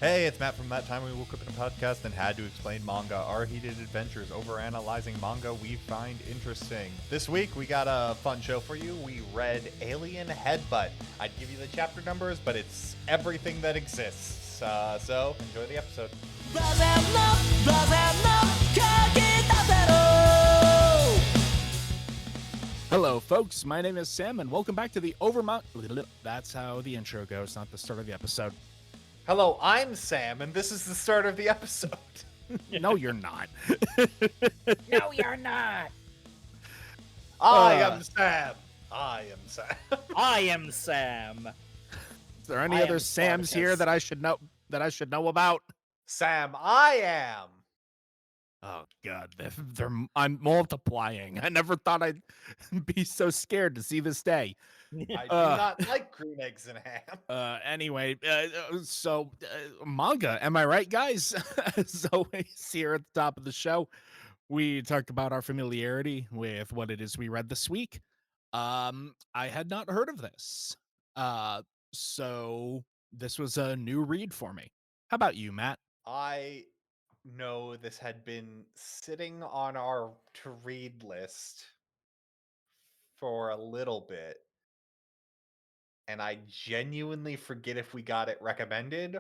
Hey, it's Matt from That Time We Woke Up in a Podcast and Had to Explain Manga, our heated adventures over analyzing manga we find interesting. This week, we got a fun show for you. We read Alien Headbutt. I'd give you the chapter numbers, but it's everything that exists. So, enjoy the episode. Hello, folks. My name is Sam, and welcome back to the Overmount. That's how the intro goes, not the start of the episode. Hello, I'm Sam, and this is the start of the episode. No, you're not. No, you're not. I am Sam. I am Sam. I am Sam. Is there any I other am Sams here Spartacus. that I should know about? Sam, I am. Oh God, I'm multiplying. I never thought I'd be so scared to see this day. I do not like green eggs and ham. Anyway, manga, am I right, guys? As always, here at the top of the show, we talk about our familiarity with what it is we read this week. I had not heard of this. So this was a new read for me. How about you, Matt? I know this had been sitting on our to read list for a little bit, and I genuinely forget if we got it recommended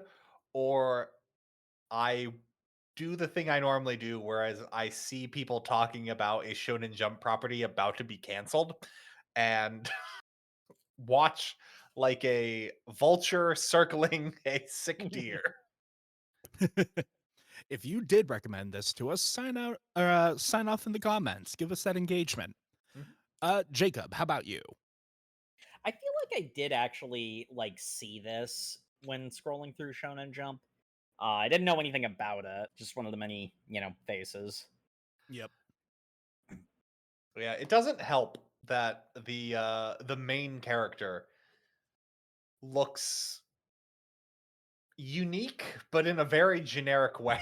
or I do the thing I normally do, whereas I see people talking about a Shonen Jump property about to be canceled and watch like a vulture circling a sick deer. If you did recommend this to us, sign off in the comments. Give us that engagement. Mhm. Jacob, how about you? I feel like I did actually see this when scrolling through Shonen Jump. I didn't know anything about it. Just one of the many, faces. Yep. Yeah, it doesn't help that the main character looks unique, but in a very generic way.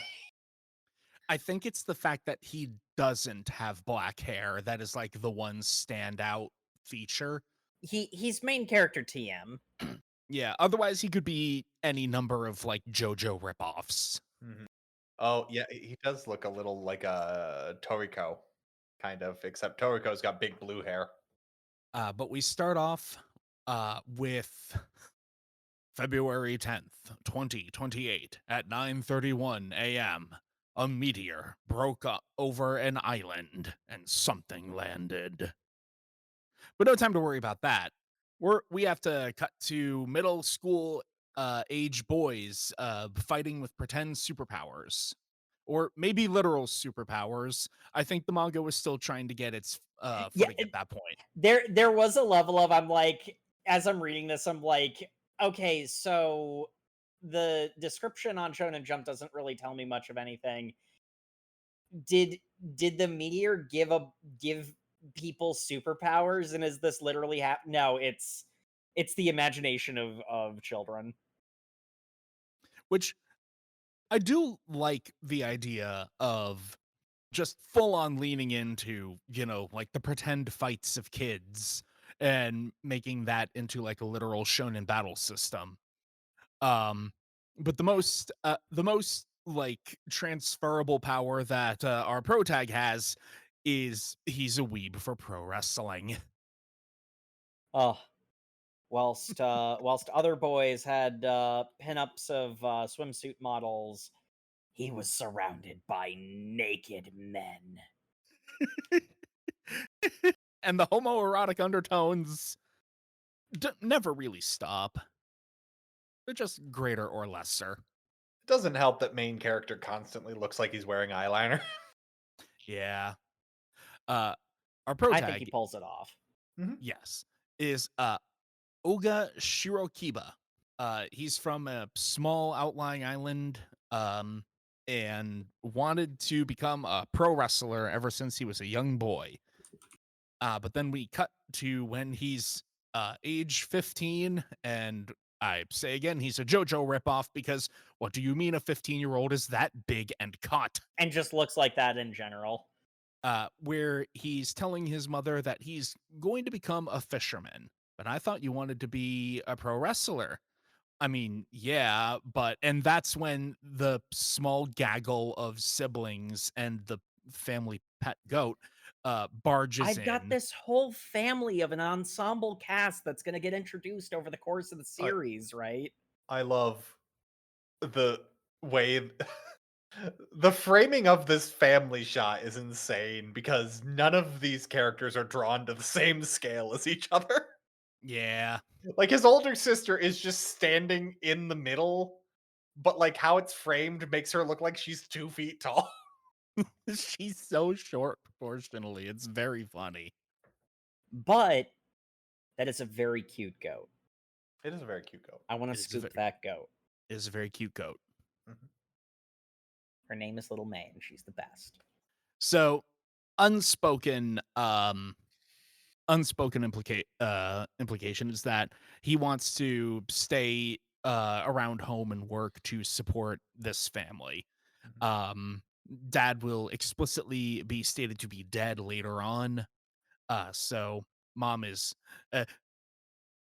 I think it's the fact that he doesn't have black hair that is like the one standout feature. He's main character TM. Yeah, otherwise he could be any number of like JoJo ripoffs. Mhm. Oh yeah, he does look a little like a Toriko, kind of, except Toriko's got big blue hair. But we start off with February 10th, 2028 at 9:31 a.m. A meteor broke up over an island and something landed. But no time to worry about that. We have to cut to middle school age boys fighting with pretend superpowers. Or maybe literal superpowers. I think the manga was still trying to get its Yeah, footing at that point. there was a level of I'm like, as I'm reading this, I'm like, okay, so the description on Shonen Jump doesn't really tell me much of anything. Did did the meteor give people superpowers, and is this literally no, it's the imagination of children. Which I do like the idea of just full on leaning into, like the pretend fights of kids and making that into like a literal shonen battle system. Um, but the most like transferable power that our pro tag has is he's a weeb for pro wrestling. Oh, whilst other boys had pinups of swimsuit models, he was surrounded by naked men. And the homoerotic undertones never really stop. They're just greater or lesser. It doesn't help that main character constantly looks like he's wearing eyeliner. Yeah. Uh, our pro I think he tag, pulls it off. Mhm. yes, is Oga Shirokiba. He's from a small outlying island, and wanted to become a pro wrestler ever since he was a young boy. But then we cut to when he's age 15, and I say again, he's a JoJo ripoff because what do you mean a 15-year-old is that big and cut? And just looks like that in general. Where he's telling his mother that he's going to become a fisherman. But I thought you wanted to be a pro wrestler. I mean, yeah, and that's when the small gaggle of siblings and the family pet goat barges I've got in. this whole family of an ensemble cast that's gonna get introduced over the course of the I series, right? I love the way the framing of this family shot is insane because none of these characters are drawn to the same scale as each other. Yeah. Like his older sister is just standing in the middle, but like how it's framed makes her look like she's 2 feet tall. She's so short proportionally. It's very funny. But that is a very cute goat. It is a very cute goat. I wanna It is a scoop very that goat. cute goat. Mhm. Her name is Little May, and she's the best. So unspoken implication is that he wants to stay around home and work to support this family. Mhm. Um Dad will explicitly be stated to be dead later on. So mom is uh,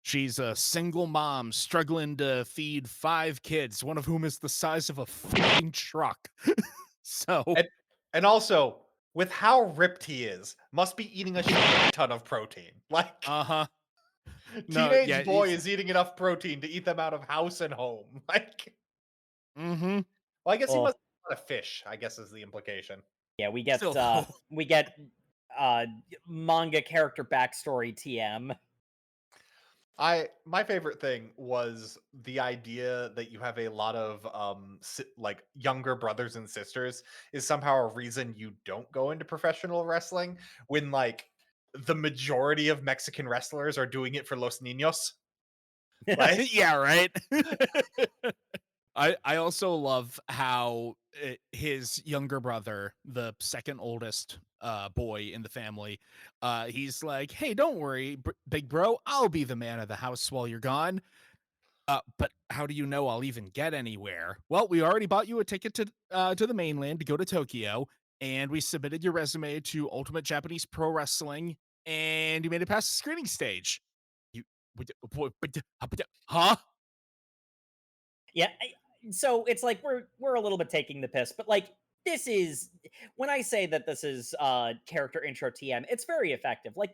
she's a single mom struggling to feed 5 kids, one of whom is the size of a fucking truck. So, And and also, with how ripped he is, must be eating a shit ton of protein. Like uh-huh. No, teenage yeah, boy it's is eating enough protein to eat them out of house and home. Like, mhm. well, I guess he Oh, must eat a lot of fish, I guess is the implication. yeah, Still though. we get uh manga character backstory TM. My favorite thing was the idea that you have a lot of like younger brothers and sisters is somehow a reason you don't go into professional wrestling when like the majority of Mexican wrestlers are doing it for los niños. Like Yeah, right? I also love how his younger brother, the second oldest boy in the family, he's like, "Hey, don't worry, big bro. I'll be the man of the house while you're gone." But how do you know I'll even get anywhere? Well, we already bought you a ticket to the mainland to go to Tokyo, and we submitted your resume to Ultimate Japanese Pro Wrestling, and you made it past the screening stage. You, huh? Yeah, so it's like we're a little bit taking the piss, but like this is when I say that this is character intro TM, it's very effective. Like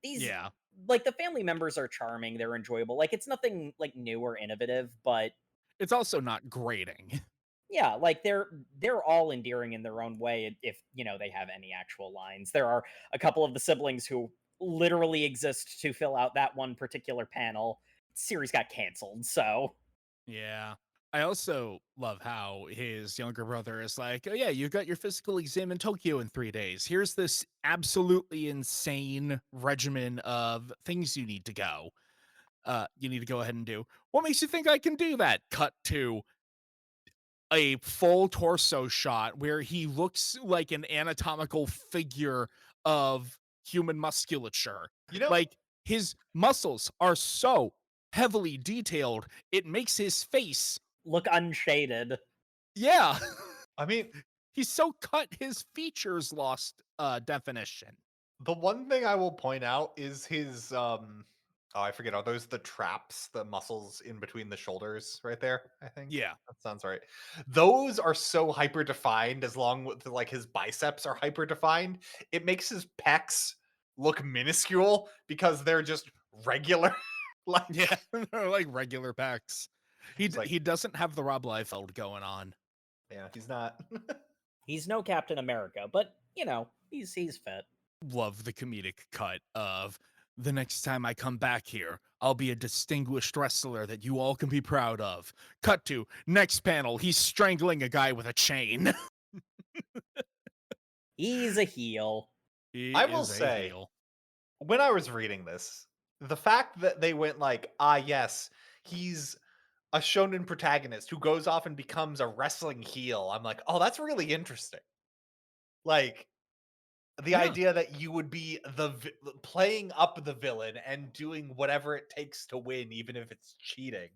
these Yeah. like the family members are charming, they're enjoyable. Like it's nothing like new or innovative, but It's also not grating. yeah, like they're all endearing in their own way if you know they have any actual lines. There are a couple of the siblings who literally exist to fill out that one particular panel. Series got canceled, so Yeah. I also love how his younger brother is like, "Oh yeah, you got your physical exam in Tokyo in 3 days. Here's this absolutely insane regimen of things you need to go ahead and do. What makes you think I can do that?" Cut to a full torso shot where he looks like an anatomical figure of human musculature. you know, Like his muscles are so heavily detailed, it makes his face, look unshaded. yeah. I mean, He's so cut his features lost definition. the one thing I will point out is his oh, I forget, are those the traps, the muscles in between the shoulders right there, I think? Yeah. That sounds right. Those are so hyper defined as long with like his biceps are hyper defined. It makes his pecs look minuscule because they're just regular. Like Yeah. They're like regular pecs. it's like, He doesn't have the Rob Liefeld going on. yeah, he's not. He's no Captain America, but you know, he's fit. Love the comedic cut of the next time I come back here, I'll be a distinguished wrestler that you all can be proud of. Cut to next panel, he's strangling a guy with a chain. He's a heel. He I will is a say, heel. when I was reading this, the fact that they went like, ah, yes, he's a shonen protagonist who goes off and becomes a wrestling heel. I'm like, oh, that's really interesting. Like the Yeah. idea that you would be playing up the villain and doing whatever it takes to win, even if it's cheating.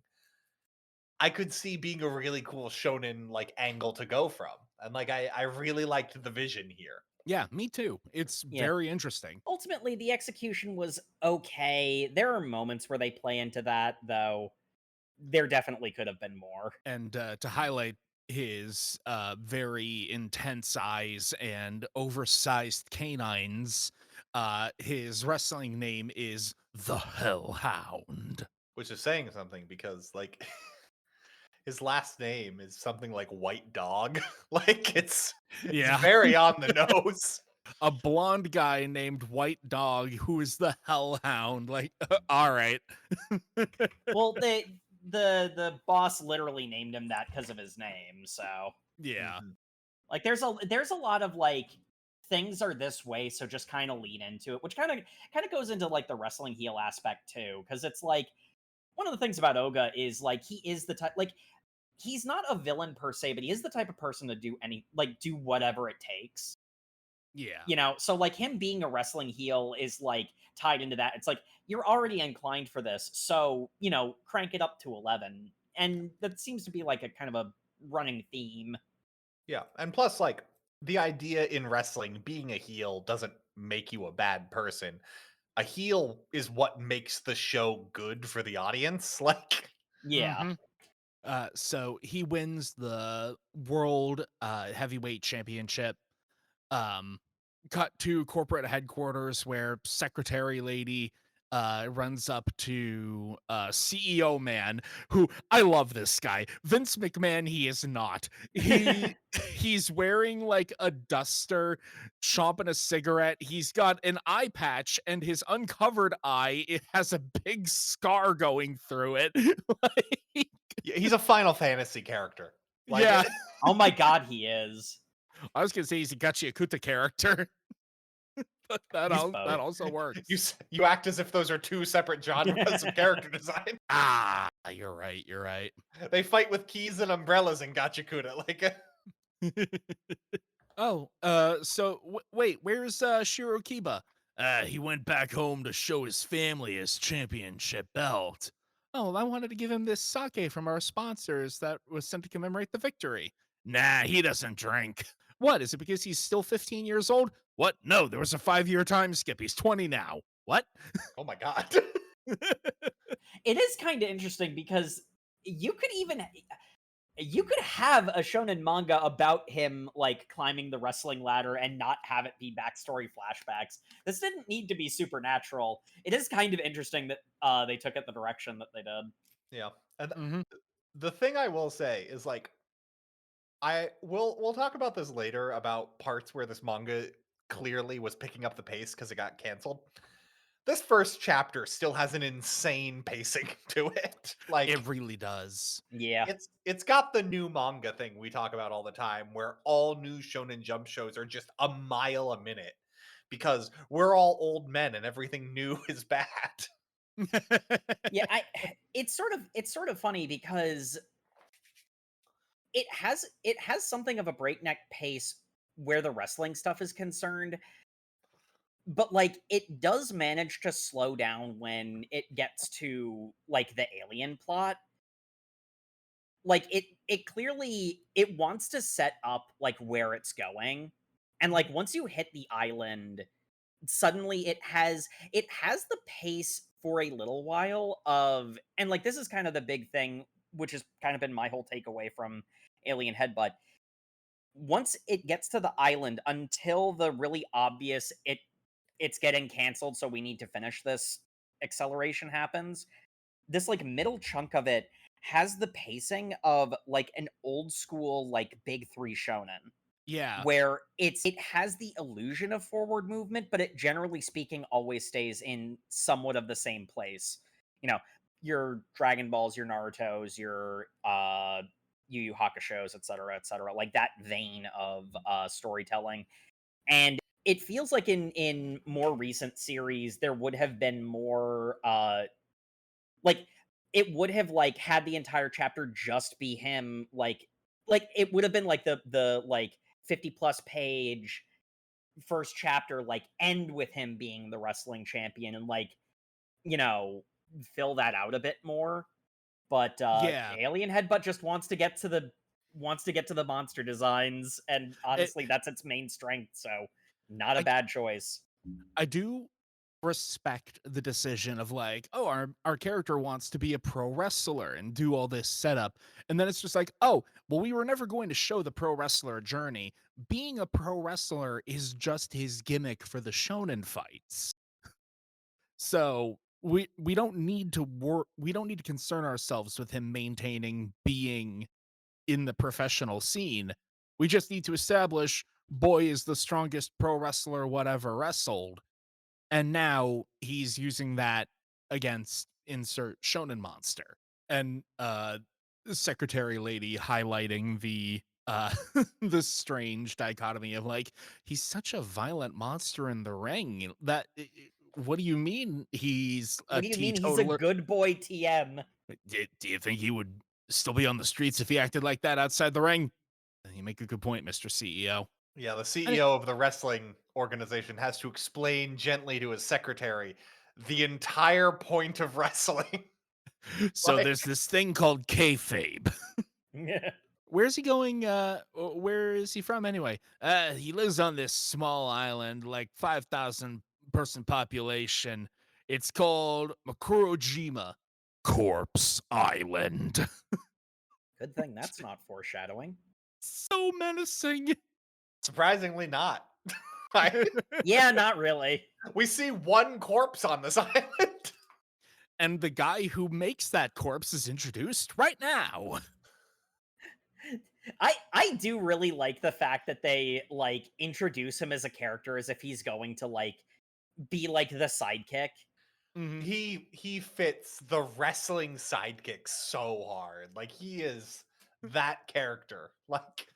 I could see being a really cool shonen like angle to go from, and like I really liked the vision here. Yeah, me too. It's Yeah. very interesting. Ultimately, the execution was okay. There are moments where they play into that, though. there definitely could have been more. And to highlight his very intense eyes and oversized canines, his wrestling name is the Hellhound. Which is saying something because, like, his last name is something like White Dog. Like, it's Yeah. very on the nose. A blonde guy named White Dog who is the Hellhound. Like, all right. Well, the boss literally named him that because of his name. So Yeah. Mhm. like, there's a lot of like things are this way, so just kind of lean into it, which kind of goes into like the wrestling heel aspect too, because it's like one of the things about Oga is like he is the type like he's not a villain per se, but he is the type of person to do whatever it takes. Yeah. You know, so like him being a wrestling heel is like tied into that. It's like you're already inclined for this, so you know, crank it up to 11. And that seems to be like a kind of a running theme. Yeah, and plus, like, the idea in wrestling, being a heel doesn't make you a bad person. A heel is what makes the show good for the audience. Like, Yeah. Mhm. So he wins the world heavyweight championship. Um, cut to corporate headquarters where secretary lady runs up to CEO man, who I love this guy. Vince McMahon, he is not. He's wearing like a duster, chomping a cigarette. He's got an eye patch, and his uncovered eye, it has a big scar going through it. Like, he's a Final Fantasy character. Like, yeah, Oh my god, he is. I was gonna say he's a Gachi Akuta character. But He's that both. also works. you act as if those are two separate genres of character design. Ah, you're right. You're right. They fight with keys and umbrellas in Gachakuta. Like, Oh, so wait, where's Shirokiba? He went back home to show his family his championship belt. Oh, I wanted to give him this sake from our sponsors that was sent to commemorate the victory. Nah, he doesn't drink. What, is it because he's still 15 years old? What? No, there was a 5-year time skip. He's 20 now. What? oh my god. It is kind of interesting because you could even you could have a shonen manga about him like climbing the wrestling ladder and not have it be backstory flashbacks. This didn't need to be supernatural. It is kind of interesting that they took it the direction that they did. Yeah, and Mm-hmm. the thing I will say is, like, we'll talk about this later about parts where this manga clearly was picking up the pace because it got canceled. This first chapter still has an insane pacing to it. Like, It really does. Yeah. it's got the new manga thing we talk about all the time, where all new Shonen Jump shows are just a mile a minute because we're all old men and everything new is bad. Yeah, it's sort of funny because it has something of a breakneck pace where the wrestling stuff is concerned, but like it does manage to slow down when it gets to like the alien plot. Like it clearly it wants to set up like where it's going. And like once you hit the island, suddenly it has the pace for a little while of, and like this is kind of the big thing, which has kind of been my whole takeaway from Alien Headbutt. Once it gets to the island, until the really obvious it's getting canceled, so we need to finish this acceleration happens, this like middle chunk of it has the pacing of like an old school like big three shonen, Yeah. where it has the illusion of forward movement, but it generally speaking always stays in somewhat of the same place. You know, your Dragon Balls, your Naruto's, your Yu Yu Hakusho's, etc., like that vein of storytelling. And it feels like in more recent series there would have been more like it would have like had the entire chapter just be him like it would have been like the like 50 plus page first chapter like end with him being the wrestling champion and like you know fill that out a bit more, but Yeah. Alien Headbutt just wants to get to the monster designs, and It, honestly that's its main strength, so not a I bad choice. I do respect the decision of like, oh, our character wants to be a pro wrestler and do all this setup. And then it's just like, oh, well, we were never going to show the pro wrestler journey. Being a pro wrestler is just his gimmick for the shonen fights. So we don't need to we don't need to concern ourselves with him maintaining being in the professional scene. We just need to establish boy is the strongest pro wrestler whatever wrestled. And now he's using that against insert shonen monster. And secretary lady highlighting the the strange dichotomy of like he's such a violent monster in the ring that what do you mean he's a What do you mean he's a teetotaler? good boy TM? Do you think he would still be on the streets if he acted like that outside the ring? You make a good point, Mr. CEO. Yeah, the And it, CEO of the wrestling organization has to explain gently to his secretary the entire point of wrestling. so Like, there's this thing called kayfabe. Where's he going? Where is he from anyway? He lives on this small island, like 5,000 person population. It's called Makurojima Corpse Island. Good thing that's not foreshadowing. So menacing. surprisingly not. I- Yeah, not really. we see one corpse on this island. And the guy who makes that corpse is introduced right now. I do really like the fact that they like introduce him as a character as if he's going to like be like the sidekick. Mhm. He fits the wrestling sidekick so hard. Like he is that character. Like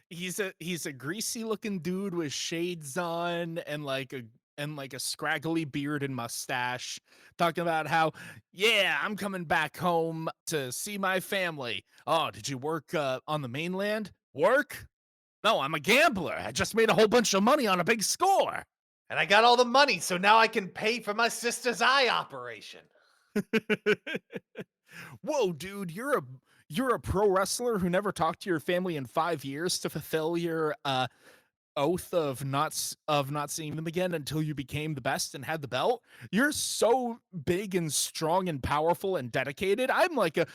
He's a greasy looking dude with shades on and like a scraggly beard and mustache talking about how yeah I'm coming back home to see my family. Oh, did you work on the mainland? Work? No, I'm a gambler. I just made a whole bunch of money on a big score. and I got all the money, so now I can pay for my sister's eye operation. Whoa, dude, you're a pro wrestler who never talked to your family in 5 years to fulfill your oath of not seeing them again until you became the best and had the belt. You're so big and strong and powerful and dedicated. I'm like a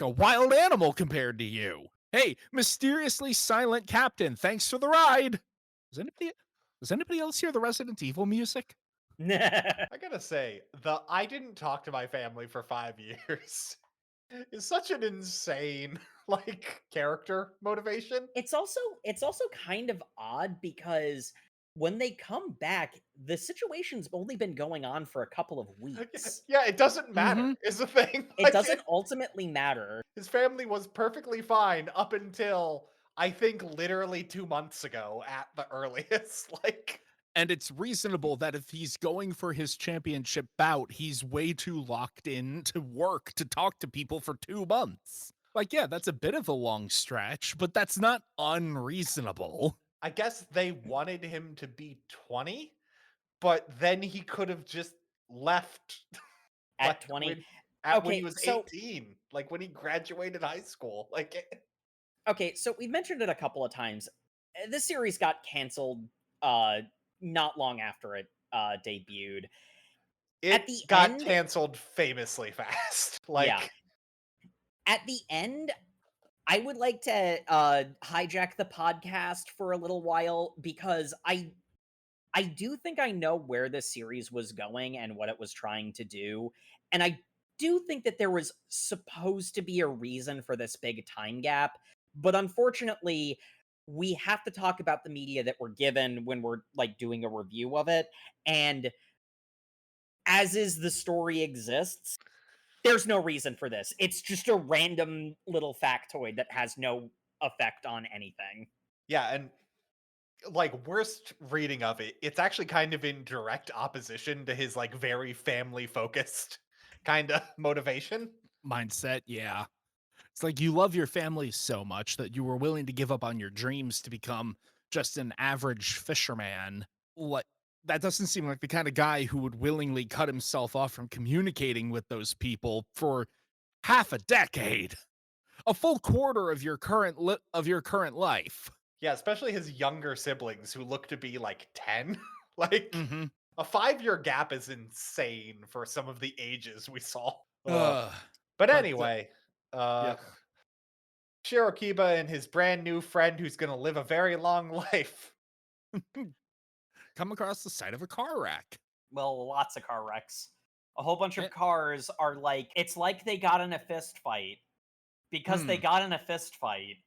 wild animal compared to you. Hey, mysteriously silent captain, thanks for the ride. Does anybody else hear the Resident Evil music? I gotta say, the I didn't talk to my family for 5 years is such an insane like character motivation. It's also kind of odd because when they come back, the situation's only been going on for a couple of weeks. Yeah, it doesn't matter. Mhm. Is the thing. It doesn't ultimately matter. His family was perfectly fine up until I think literally 2 months ago at the earliest. Like, And it's reasonable that if he's going for his championship bout, he's way too locked in to work to talk to people for 2 months. Like, yeah, that's a bit of a long stretch, but that's not unreasonable. I guess they wanted him to be 20, but then he could have just left At like 20. when he Okay, was so 18, like when he graduated high school. Like okay, so we've mentioned it a couple of times. This series got canceled not long after it debuted. it At the got end, canceled famously fast. yeah. Like At the end, I would like to hijack the podcast for a little while because I do think I know where this series was going and what it was trying to do, and I do think that there was supposed to be a reason for this big time gap, but unfortunately, we have to talk about the media that we're given when we're like doing a review of it, and as is the story exists, there's no reason for this. It's just a random little factoid that has no effect on anything. yeah, and like worst reading of it, it's actually kind of in direct opposition to his like very family focused kind of motivation. Mindset, yeah. It's like you love your family so much that you were willing to give up on your dreams to become just an average fisherman. Like, that doesn't seem like the kind of guy who would willingly cut himself off from communicating with those people for half a decade, a full quarter of your current life. Yeah, especially his younger siblings who look to be like 10. Like Mm-hmm. A 5-year gap is insane for some of the ages we saw. Uh, But but anyway, uh, yep. Shirokiba and his brand new friend who's gonna live a very long life. Come across the side of a car wreck. Well, lots of car wrecks. A whole bunch of Eh, cars are like, it's like they got in a fist fight because they hmm. got in a fist fight.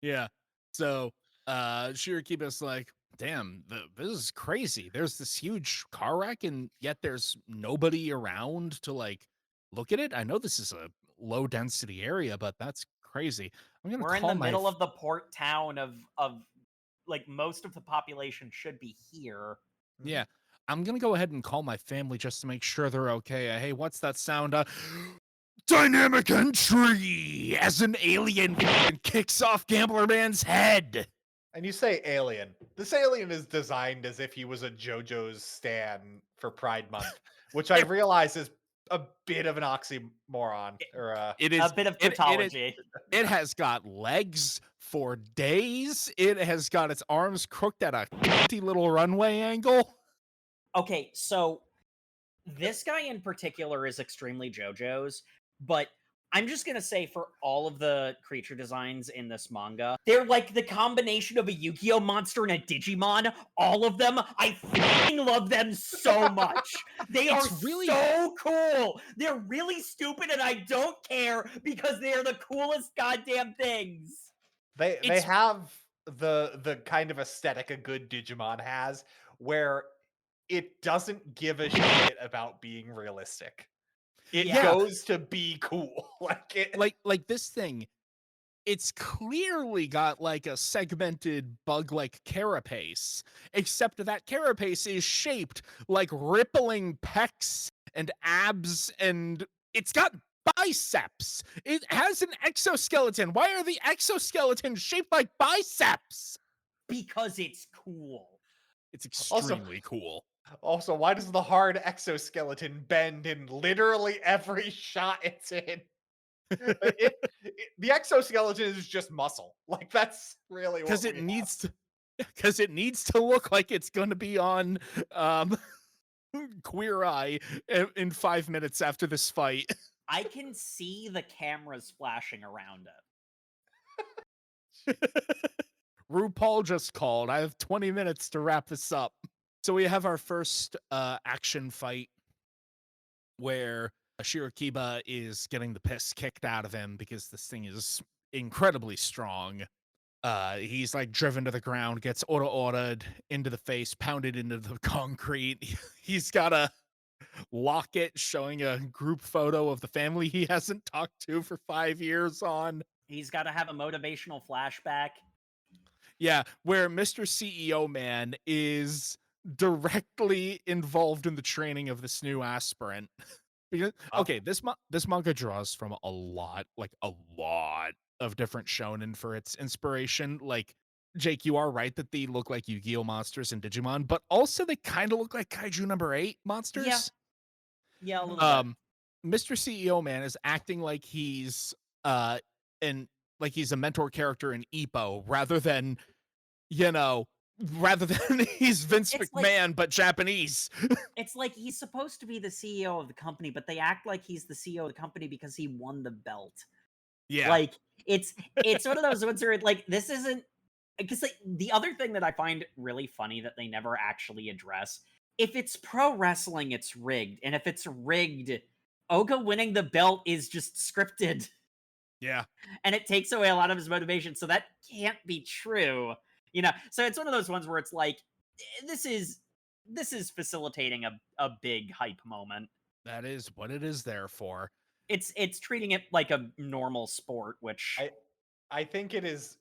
Yeah. So Shirakiba's like, damn, this is crazy. There's this huge car wreck, and yet there's nobody around to like look at it. I know this is a low density area, but that's crazy. I'm gonna We're in the call my middle of the port town of like most of the population should be here. yeah. I'm gonna go ahead and call my family just to make sure they're okay. Hey, what's that sound? Dynamic entry as an alien kicks off Gambler Man's head. And you say alien. This alien is designed as if he was a JoJo's stan for Pride Month, which I It, realize is a bit of an oxymoron. Or it A is bit of it tautology. it has got legs for days. It has got its arms crooked at a little runway angle. Okay, so this guy in particular is extremely JoJo's, but I'm just gonna say for all of the creature designs in this manga, they're like the combination of a Yu-Gi-Oh monster and a Digimon. All of them, I fucking love them so much. They are It's really so cool. They're really stupid, and I don't care because they are the coolest goddamn things. they it's have the kind of aesthetic a good Digimon has, where it doesn't give a shit about being realistic. It Yeah. goes to be cool. Like it. like this thing. It's clearly got like a segmented bug-like carapace, except that carapace is shaped like rippling pecs and abs, and it's got biceps. It has an exoskeleton. Why are the exoskeletons shaped like biceps? Because it's cool. It's Also, extremely cool. also, why does the hard exoskeleton bend in literally every shot it's in? The exoskeleton is just muscle. Like that's really what Because it we have. needs to because it needs to look like it's gonna be on um Queer Eye in 5 minutes after this fight. I can see the cameras flashing around it. RuPaul just called. I have 20 minutes to wrap this up. So we have our first action fight where Shirakiba is getting the piss kicked out of him because this thing is incredibly strong. He's like driven to the ground, gets autoed into the face, pounded into the concrete. He's got a locket showing a group photo of the family he hasn't talked to for 5 years on. He's got to have a motivational flashback. Yeah, where Mr. CEO Man is directly involved in the training of this new aspirant. Because okay, this manga draws from a lot of different shonen for its inspiration. Like Jake, you are right that they look like Yu-Gi-Oh monsters and Digimon, but also they kind of look like Kaiju number 8 monsters. Yeah, a little bit. Mr. CEO Man is acting like he's and like he's a mentor character in Ippo rather than he's Vince It's McMahon but Japanese. It's like he's supposed to be the CEO of the company, but they act like he's the CEO of the company because he won the belt. Yeah. Like it's one of those ones where like this isn't because like, the other thing that I find really funny that they never actually address, if it's pro wrestling, it's rigged, and if it's rigged, Oga winning the belt is just scripted. Yeah. And it takes away a lot of his motivation, so that can't be true. So it's one of those ones where it's like this is facilitating a big hype moment. That is what it is there for. It's treating it like a normal sport, which I think it is.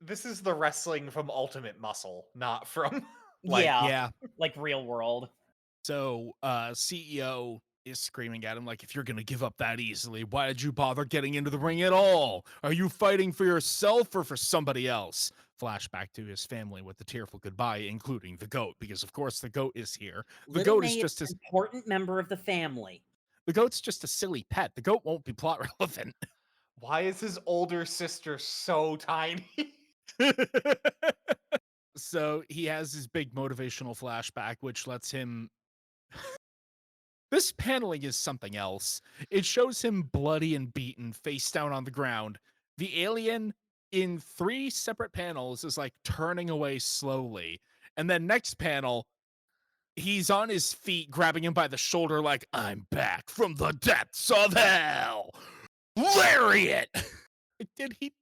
This is the wrestling from Ultimate Muscle, not from like Yeah. like real world. So CEO is screaming at him like, if you're gonna give up that easily, why did you bother getting into the ring at all? Are you fighting for yourself or for somebody else? Flashback to his family with the tearful goodbye, including the goat, because of course the goat is here. The Little goat May is just an as important member of the family. the goat's just a silly pet. The goat won't be plot relevant. why is his older sister so tiny? So he has his big motivational flashback, which lets him. This paneling is something else. It shows him bloody and beaten, face down on the ground. The alien in 3 separate panels is like turning away slowly. And then next panel, he's on his feet, grabbing him by the shoulder, like, I'm back from the depths of hell. Lariat! Did he.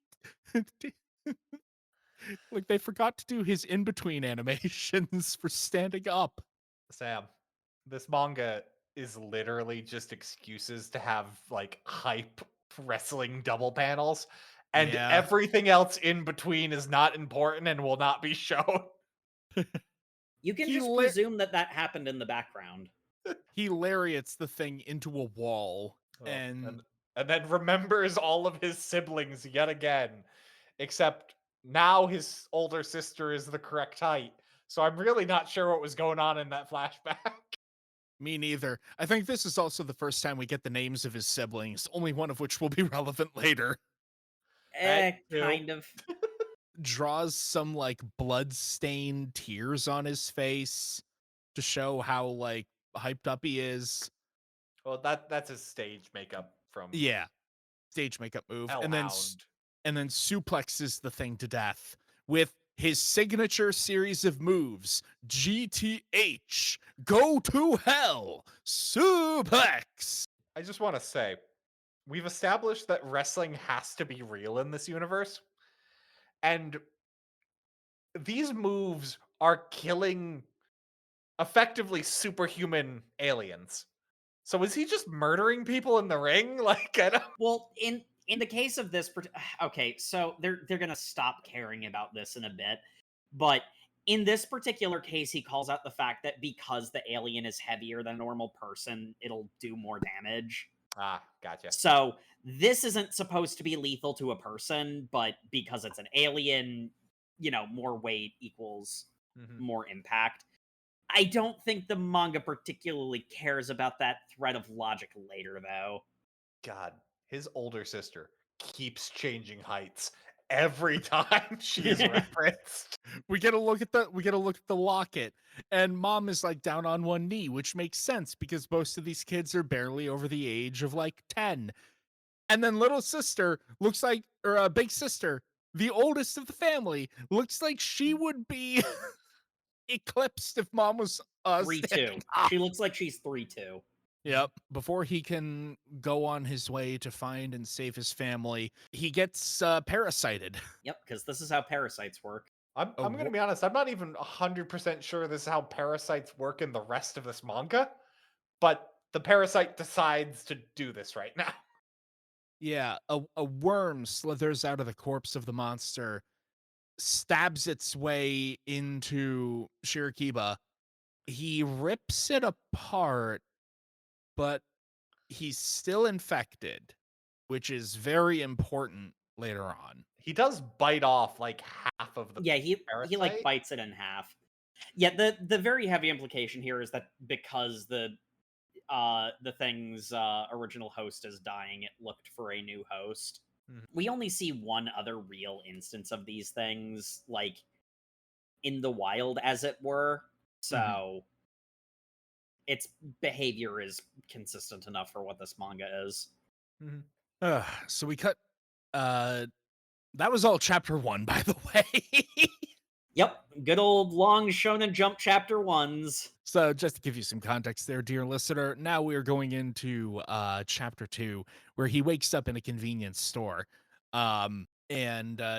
Did, like, they forgot to do his in between animations for standing up. Sam, this manga is literally just excuses to have like hype wrestling double panels, and Yeah. everything else in between is not important and will not be shown. You can He just lit- presume that that happened in the background. He lariats the thing into a wall. Oh, And and then remembers all of his siblings yet again, except now his older sister is the correct height. So I'm really not sure what was going on in that flashback. me neither. I think this is also the first time we get the names of his siblings, only one of which will be relevant later. That too. Kind of. Draws some like blood-stained tears on his face to show how like hyped up he is. Well, that's his stage makeup from Yeah, stage makeup move. Hellhound. And then suplexes the thing to death with his signature series of moves, GTH, go to hell, suplex. I just want to say, we've established that wrestling has to be real in this universe. And these moves are killing effectively superhuman aliens. So is he just murdering people in the ring? Like, I don't... Well, in the case of this, okay, so they're gonna stop caring about this in a bit, but in this particular case, he calls out the fact that because the alien is heavier than a normal person, it'll do more damage. Ah, gotcha. So this isn't supposed to be lethal to a person, but because it's an alien, more weight equals more impact. I don't think the manga particularly cares about that thread of logic later, though. God, his older sister keeps changing heights every time she's referenced. We get a look at the locket, and mom is like down on one knee, which makes sense because most of these kids are barely over the age of like 10. And then little sister looks like, or big sister, the oldest of the family, looks like she would be eclipsed if mom was 3-2. She looks like she's 3-2. Yep. Before he can go on his way to find and save his family, he gets parasited. Yep, because this is how parasites work. I'm going to be honest, I'm not even 100% sure this is how parasites work in the rest of this manga, but the parasite decides to do this right now. Yeah, a worm slithers out of the corpse of the monster, stabs its way into Shirakiba. He rips it apart, but he's still infected, which is very important later on. He does bite off like half of the he like parasite. bites it in half. Yeah, the very heavy implication here is that because the thing's original host is dying, it looked for a new host. We only see one other real instance of these things, like in the wild, as it were. So its behavior is consistent enough for what this manga is. So we cut. That was all chapter 1, by the way. Yep, good old long Shonen Jump chapter 1s. So just to give you some context there, dear listener, now we are going into chapter 2, where he wakes up in a convenience store. And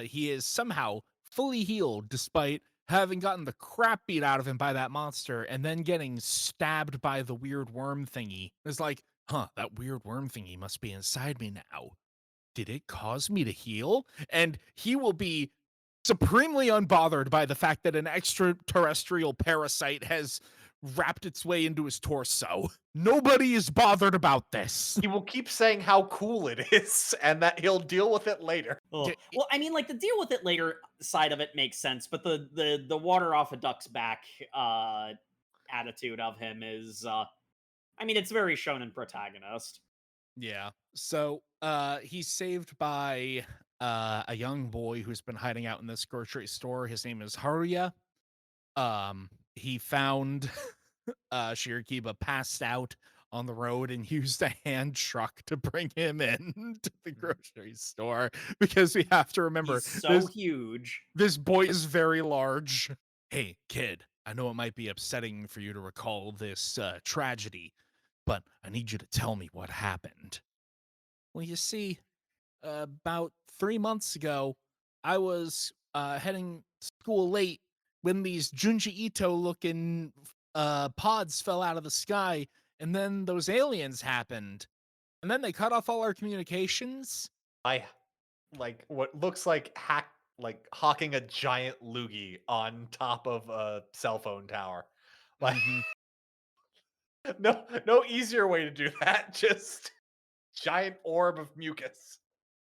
he is somehow fully healed despite having gotten the crap beat out of him by that monster and then getting stabbed by the weird worm thingy. It's like, that weird worm thingy must be inside me now. Did it cause me to heal? And he will be supremely unbothered by the fact that an extraterrestrial parasite has wrapped its way into his torso. Nobody is bothered about this. He will keep saying how cool it is and that he'll deal with it later. Well, I mean, like, the deal with it later side of it makes sense, but the water off a duck's back attitude of him is, I mean, it's very shonen protagonist. Yeah. So he's saved by a young boy who's been hiding out in this grocery store. His name is Haruya. He found Shirikiba passed out on the road and used a hand truck to bring him in to the grocery store because we have to remember He's so huge. this boy is very large. Hey, kid, I know it might be upsetting for you to recall this tragedy, but I need you to tell me what happened. Well, you see, about 3 months ago, I was heading to school late when these Junji Ito looking pods fell out of the sky, and then those aliens happened, and then they cut off all our communications. I like what looks like hawking a giant loogie on top of a cell phone tower. Like Mhm. no easier way to do that. Just giant orb of mucus.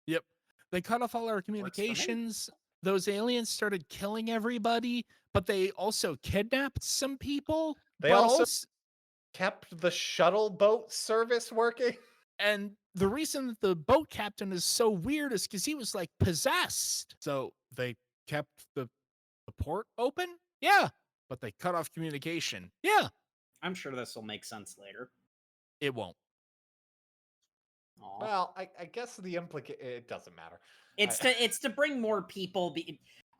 Yep. They cut off all our Works for me. communications. Those aliens started killing everybody, but they also kidnapped some people. They But also also, kept the shuttle boat service working. and the reason that the boat captain is so weird is because he was like possessed. So they kept the port open? Yeah. But they cut off communication. Yeah. I'm sure this will make sense later. It won't. Aw. Well, I guess the it doesn't matter. It's to bring more people.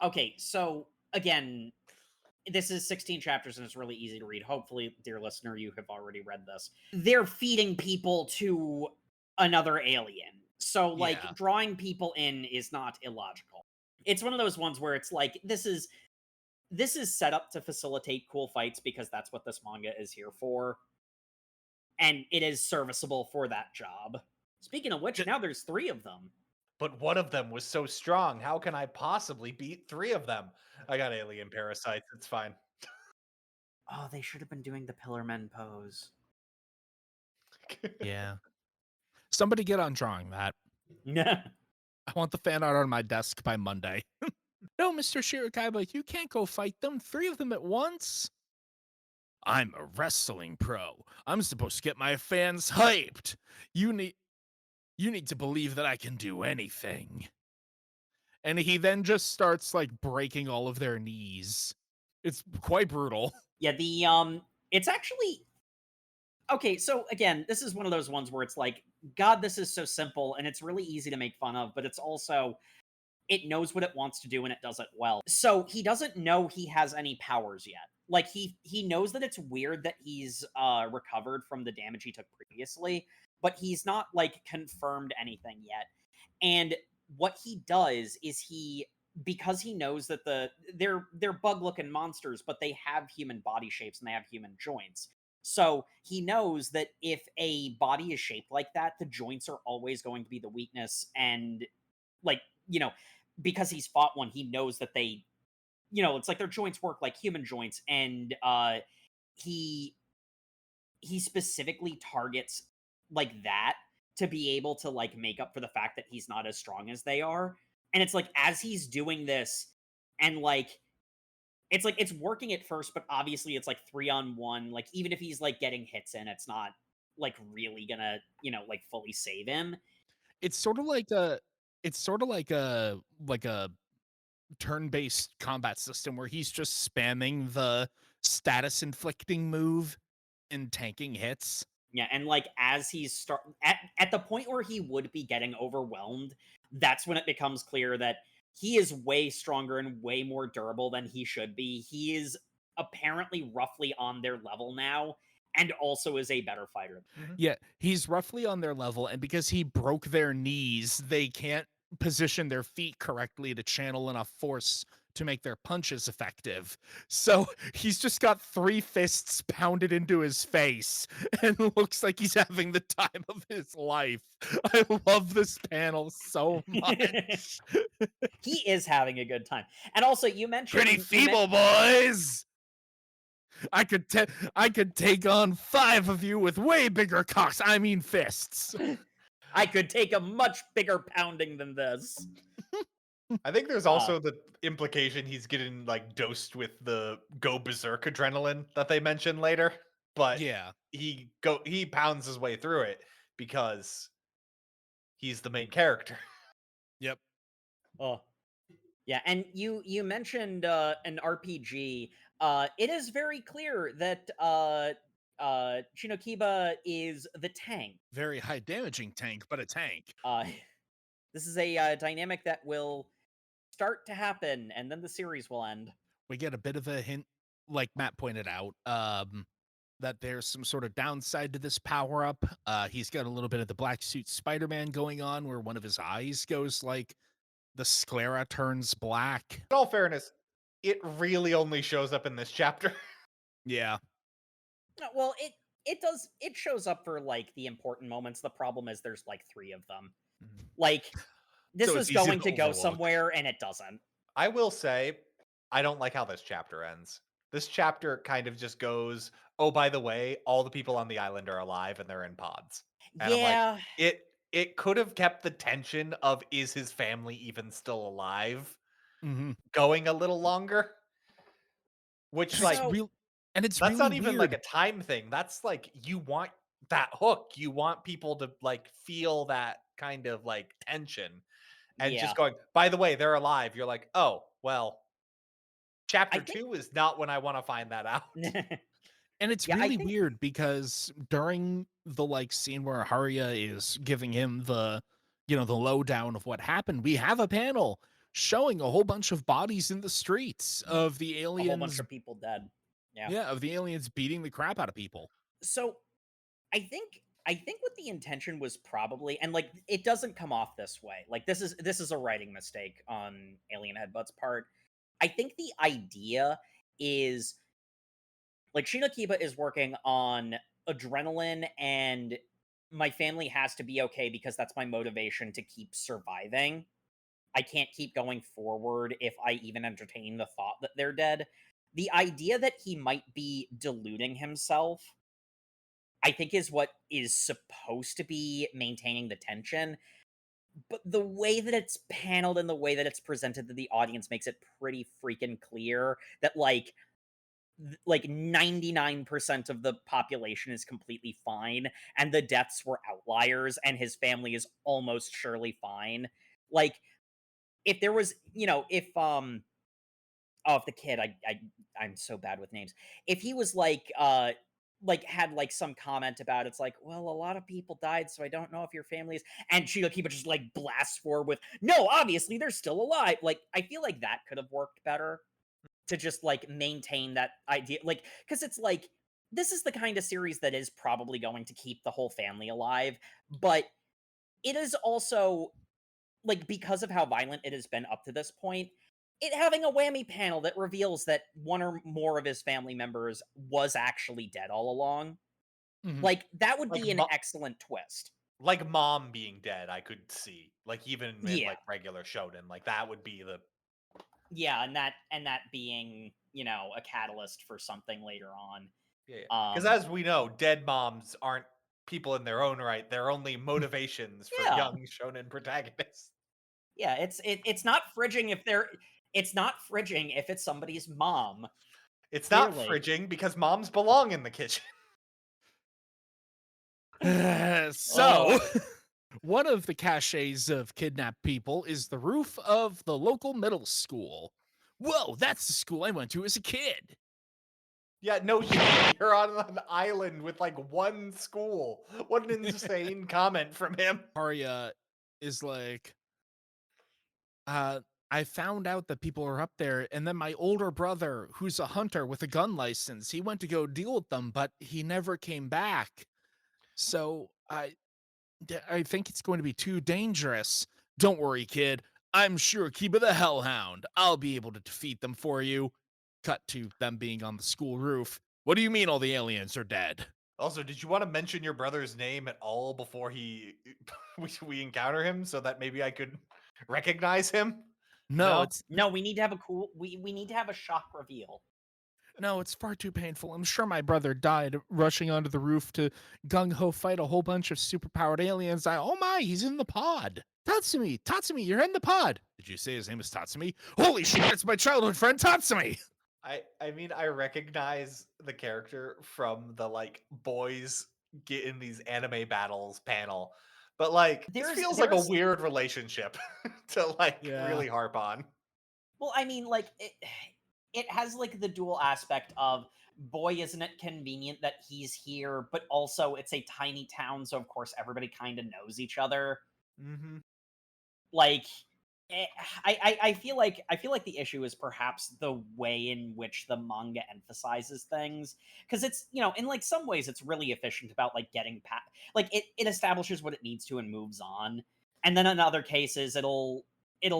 Okay, so again, this is 16 chapters and it's really easy to read. Hopefully, dear listener, you have already read this. They're feeding people to another alien. So, like, Yeah. drawing people in is not illogical. It's one of those ones where it's like, this is set up to facilitate cool fights because that's what this manga is here for. And it is serviceable for that job. Speaking of which, now there's 3 of them. But one of them was so strong. How can I possibly beat 3 of them? I got alien parasites. It's fine. Oh, they should have been doing the Pillarmen pose. Yeah. Somebody get on drawing that. Yeah. I want the fan art on my desk by Monday. No, Mr. Shirokaiba, you can't go fight them. 3 of them at once. I'm a wrestling pro. I'm supposed to get my fans hyped. You need to believe that I can do anything. And he then just starts like breaking all of their knees. It's quite brutal. Yeah, it's actually okay, so again, this is one of those ones where it's like, God, this is so simple and it's really easy to make fun of, but it's also it knows what it wants to do and it does it well. So he doesn't know he has any powers yet. Like he knows that it's weird that he's recovered from the damage he took previously, but he's not like confirmed anything yet. And what he does is because he knows that they're bug looking monsters, but they have human body shapes and they have human joints. So he knows that if a body is shaped like that, the joints are always going to be the weakness. And like, because he's fought one, he knows that they, it's like their joints work like human joints. And he specifically targets like that to be able to like make up for the fact that he's not as strong as they are. And it's like as he's doing this and like it's working at first, but obviously it's like 3-on-1. Like even if he's like getting hits in, it's not like really gonna, like fully save him. It's sort of like a turn-based combat system where he's just spamming the status inflicting move and tanking hits. Yeah, and like as he's at the point where he would be getting overwhelmed, that's when it becomes clear that he is way stronger and way more durable than he should be. He is apparently roughly on their level now and also is a better fighter. Yeah, he's roughly on their level, and because he broke their knees, they can't position their feet correctly to channel enough force to make their punches effective. So he's just got 3 fists pounded into his face and looks like he's having the time of his life. I love this panel so much. He is having a good time. And also you mentioned Pretty feeble, boys. I could take on 5 of you with way bigger cocks. I mean fists. I could take a much bigger pounding than this. I think there's also the implication he's getting like dosed with the go berserk adrenaline that they mention later. But Yeah. he pounds his way through it because he's the main character. Yep. Oh, yeah, and you mentioned an RPG. It is very clear that Shinokiba is the tank. Very high damaging tank, but a tank. Uh, this is a dynamic that will start to happen, and then the series will end. We get a bit of a hint, like Matt pointed out, that there's some sort of downside to this power up. He's got a little bit of the black suit Spider-Man going on, where one of his eyes goes like the sclera turns black. In all fairness, it really only shows up in this chapter. Yeah. Well, it shows up for like the important moments. The problem is there's like 3 of them. Like this So was it's easy going to to go overlook. somewhere and it doesn't. I will say, I don't like how this chapter ends. This chapter kind of just goes, oh, by the way, all the people on the island are alive and they're in pods. And I'm like, Yeah. it could have kept the tension of is his family even still alive Mm-hmm. going a little longer. Which And it's like So real, and it's that's really not even like weird. a time thing. That's like you want that hook. You want people to like feel that kind of like tension. And yeah. just going, by the way, they're alive. You're like, oh, well, I chapter think 2 is not when I want to find that out. And it's Yeah, I really think weird because during the like scene where Haruya is giving him the, the lowdown of what happened, we have a panel showing a whole bunch of bodies in the streets of the a whole bunch aliens. of people dead. Yeah. Yeah, of the aliens beating the crap out of people. So I think what the intention was probably, and like it doesn't come off this way. Like this is a writing mistake on Alien Headbutt's part. I think the idea is like Shinokiba is working on adrenaline and my family has to be okay because that's my motivation to keep surviving. I can't keep going forward if I even entertain the thought that they're dead. The idea that he might be deluding himself, I think, is what is supposed to be maintaining the tension. But the way that it's paneled and the way that it's presented to the audience makes it pretty freaking clear that like 99% of the population is completely fine and the deaths were outliers and his family is almost surely fine. Like if there was, if the kid, I'm so bad with names. If he was like had like some comment about it's like, well, a lot of people died, so I don't know if your family is, and Shidokiba just like blasts forward with, no, obviously they're still alive. Like I feel like that could have worked better to just like maintain that idea, like because it's like this is the kind of series that is probably going to keep the whole family alive, but it is also like because of how violent it has been up to this point, it having a whammy panel that reveals that one or more of his family members was actually dead all along. Mhm. Like that would Like be an excellent twist. like mom being dead, I could see. Like even in Yeah. like regular shonen, like that would be the Yeah, and that being, a catalyst for something later on. yeah. Because Um as we know, dead moms aren't people in their own right. They're only motivations for yeah. young shonen protagonists. Yeah, it's not fridging if they're it's not fridging if it's somebody's mom. It's not Clearly. fridging because moms belong in the kitchen. So, Oh. one of the caches of kidnapped people is the roof of the local middle school. Whoa, that's the school I went to as a kid. Yeah, no shit. You're on an island with like one school. What an insane comment from him. Arya is like, uh, I found out that people are up there, and then my older brother, who's a hunter with a gun license, he went to go deal with them, but he never came back. So I think it's going to be too dangerous. Don't worry, kid. I'm sure Kiba the Hellhound. I'll be able to defeat them for you. Cut to them being on the school roof. What do you mean all the aliens are dead? Also, did you want to mention your brother's name at all before we encounter him so that maybe I could recognize him? No, No? it's No, we need to have a cool we need to have a shock reveal. no, it's far too painful. I'm sure my brother died rushing onto the roof to gung ho fight a whole bunch of superpowered aliens. Oh my, he's in the pod. Tatsumi, Tatsumi, you're in the pod. Did you say his name is Tatsumi? Holy shit, it's my childhood friend Tatsumi. I mean I recognize the character from the like boys get in these anime battles panel, But, like, this There's feels like a there's weird relationship to, like, Yeah. really harp on. well, I mean, like it has like the dual aspect of boy, isn't it convenient that he's here, but also it's a tiny town, so of course everybody kind of knows each other. Mhm. Like eh, I feel like the issue is perhaps the way in which the manga emphasizes things, because it's, in like some ways it's really efficient about like getting past, like it establishes what it needs to and moves on, and then in other cases it'll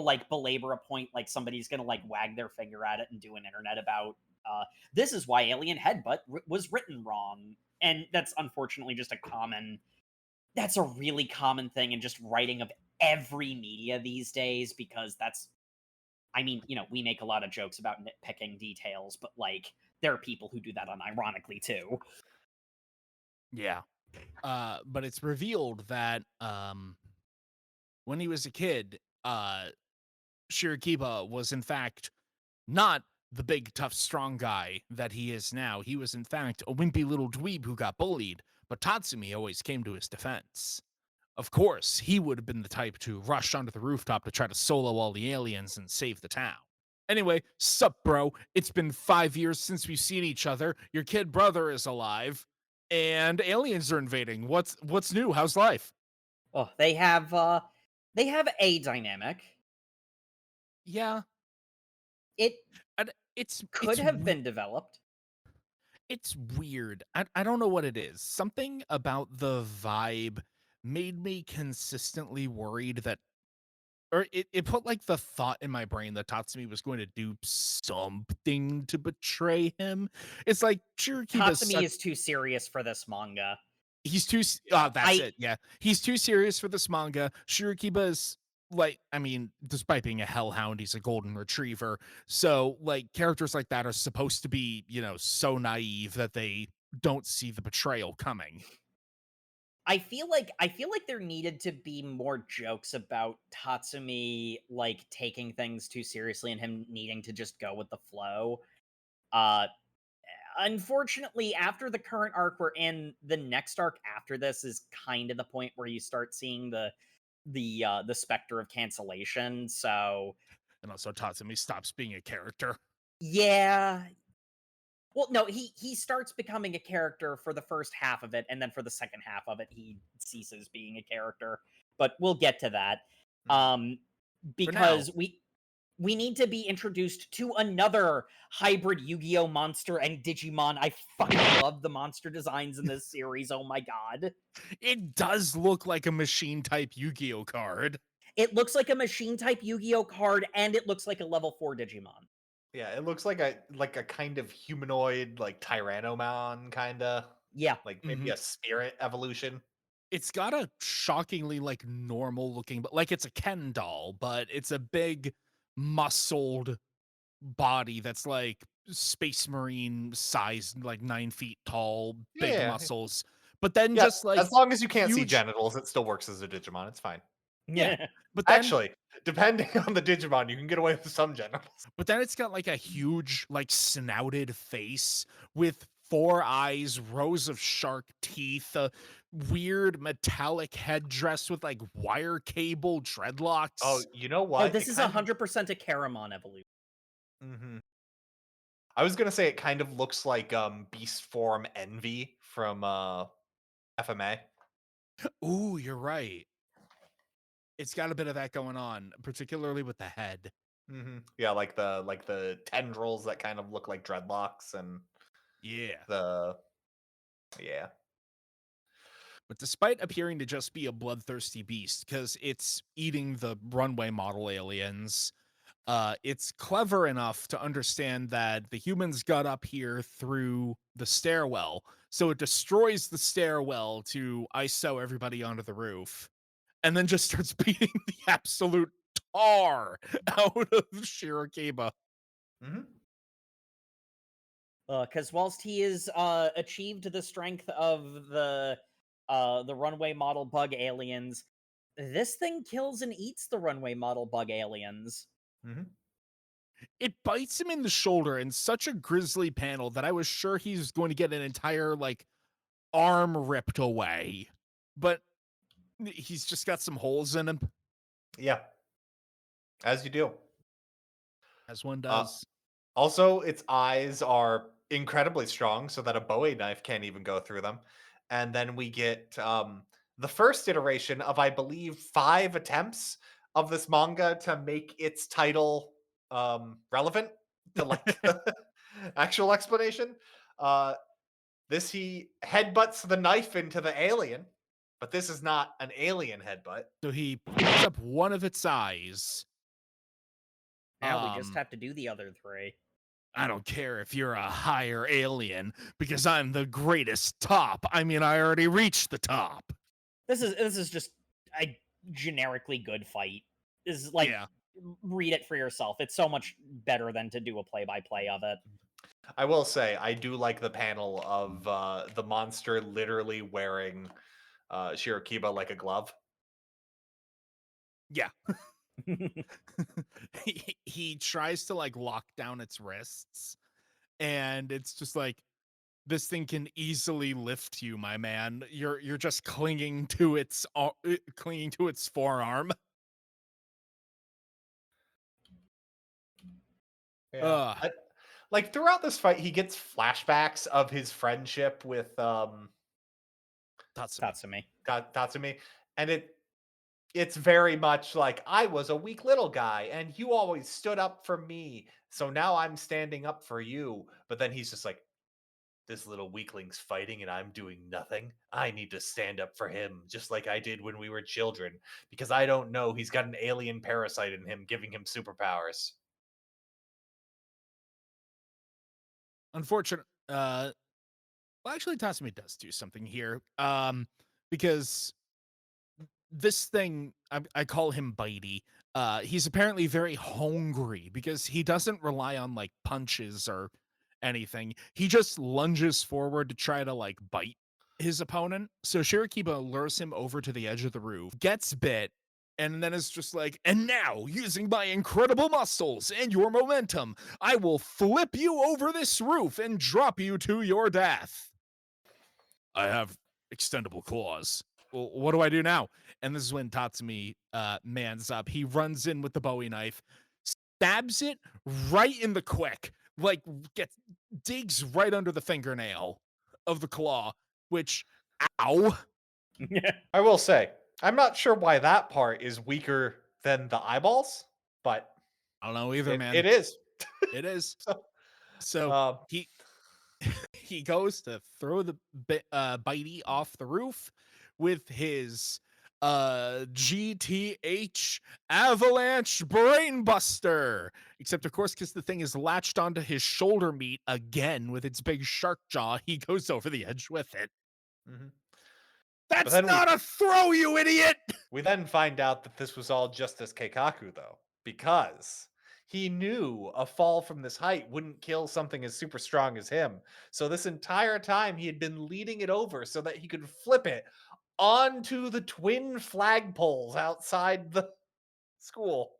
like belabor a point, like somebody's gonna like wag their finger at it and do an internet about this is why Alien Headbutt was written wrong, and that's unfortunately just a common that's a really common thing in just writing of every media these days, because that's, I mean, we make a lot of jokes about nitpicking details, but like there are people who do that unironically too. Yeah. But it's revealed that when he was a kid, Shirakiba was in fact not the big, tough, strong guy that he is now. He was in fact a wimpy little dweeb who got bullied, but Tatsumi always came to his defense. Of course, he would have been the type to rush onto the rooftop to try to solo all the aliens and save the town. Anyway, sup, bro? It's been 5 years since we've seen each other. Your kid brother is alive, and aliens are invading. What's new? How's life? Oh, they have a dynamic. Yeah, It and it's could it's have been developed. it's weird. I don't know what it is. Something about the vibe made me consistently worried that, or it put like the thought in my brain that Tatsumi was going to do something to betray him. It's like Chirikiba's Tatsumi such is too serious for this manga. he's too that's I it. Yeah. He's too serious for this manga. Shirikiba is like, I mean, despite being a hellhound, he's a golden retriever. So like characters like that are supposed to be, so naive that they don't see the betrayal coming. I feel like there needed to be more jokes about Tatsumi like taking things too seriously and him needing to just go with the flow. Uh Unfortunately, after the current arc we're in, the next arc after this is kind of the point where you start seeing the specter of cancellation. So And also Tatsumi stops being a character. yeah. Well, no, he starts becoming a character for the first half of it, and then for the second half of it, he ceases being a character. But we'll get to that. Mhm. Um, For now, because we need to be introduced to another hybrid Yu-Gi-Oh monster and Digimon. I fucking love the monster designs in this series. Oh my god. it does look like a machine type Yu-Gi-Oh card. It looks like a machine type Yu-Gi-Oh card, and it looks like a level 4 Digimon. Yeah, it looks like a kind of humanoid, like Tyrannomon, kinda, Yeah. like maybe Mhm. a spirit evolution. It's got a shockingly like normal looking, but like it's a Ken doll, but it's a big muscled body that's like space marine sized, like 9 feet tall, big Yeah, yeah. muscles. But then Yeah, just like as long as you can't see huge, genitals, it still works as a Digimon, it's fine. yeah. But then Actually, depending on the Digimon, you can get away with some genitals. But then it's got like a huge, like snouted face with four eyes, rows of shark teeth, a weird metallic headdress with like wire cable Oh, dreadlocks. you know Oh, what? this It is kind of 100% a Karamon evolution. Mhm. I was gonna say it kind of looks like, Beast Form Envy from, FMA. Ooh, you're right. It's got a bit of that going on, particularly with the head. Mhm. Yeah, like the tendrils that kind of look like dreadlocks and Yeah. the yeah. But despite appearing to just be a bloodthirsty beast, because it's eating the runway model aliens, it's clever enough to understand that the humans got up here through the stairwell, so it destroys the stairwell to ISO everybody onto the roof, and then just starts beating the absolute tar out of Shirakiba. Mhm. Because whilst he is achieved the strength of the runway model bug aliens, this thing kills and eats the runway model bug aliens. Mhm. It bites him in the shoulder in such a grisly panel that I was sure he was going to get an entire like arm ripped away. But He's just got some holes in him, Yeah, as you do. as one Uh, does. Also, its eyes are incredibly strong so that a Bowie knife can't even go through them. And then we get the first iteration of, I believe, 5 attempts of this manga to make its title relevant to like the actual explanation. Uh, he headbutts the knife into the alien, but this is not an alien headbutt. So he picks up one of its eyes. Now we just Um, have to do the other 3. I don't care if you're a higher alien because I'm the greatest top. I mean, I already reached the top. This is just a generically good fight. This is like, Yeah. read it for yourself. It's so much better than to do a play-by-play of it. I will say I do like the panel of the monster literally wearing Shirakiba like a glove. Yeah. he tries to like lock down its wrists, and it's just like, this thing can easily lift you, my man. You're just clinging to its forearm. Yeah. Ugh. Like throughout this fight, he gets flashbacks of his friendship with Tatsumi. Tatsumi. Tatsumi, and it's very much like I was a weak little guy and you always stood up for me. So now I'm standing up for you. But then he's just like, this little weakling's fighting and I'm doing nothing. I need to stand up for him, just like I did when we were children, because I don't know he's got an alien parasite in him giving him superpowers. Unfortunate. Well, actually, Tatsumi does do something here. Because this thing, I call him Bitey. He's apparently very hungry because he doesn't rely on like punches or anything. He just lunges forward to try to like bite his opponent. So Shirakiba lures him over to the edge of the roof, gets bit, and then is just like, and now, using my incredible muscles and your momentum, I will flip you over this roof and drop you to your death. I have extendable claws. Well, what do I do now? And this is when Tatsumi mans up. He runs in with the Bowie knife, stabs it right in the quick, like digs right under the fingernail of the claw, which, ow. I will say, I'm not sure why that part is weaker than the eyeballs, but I don't know either, it, man. it is. It is. So, So um, he goes to throw the Bitey off the roof with his GTH Avalanche Brainbuster. Except of course, because the thing is latched onto his shoulder meat again with its big shark jaw, he goes over the edge with it. mhm. That's then not a throw, you idiot! We then find out that this was all just as Keikaku, though, because he knew a fall from this height wouldn't kill something as super strong as him. So this entire time he had been leading it over so that he could flip it onto the twin flagpoles outside the school.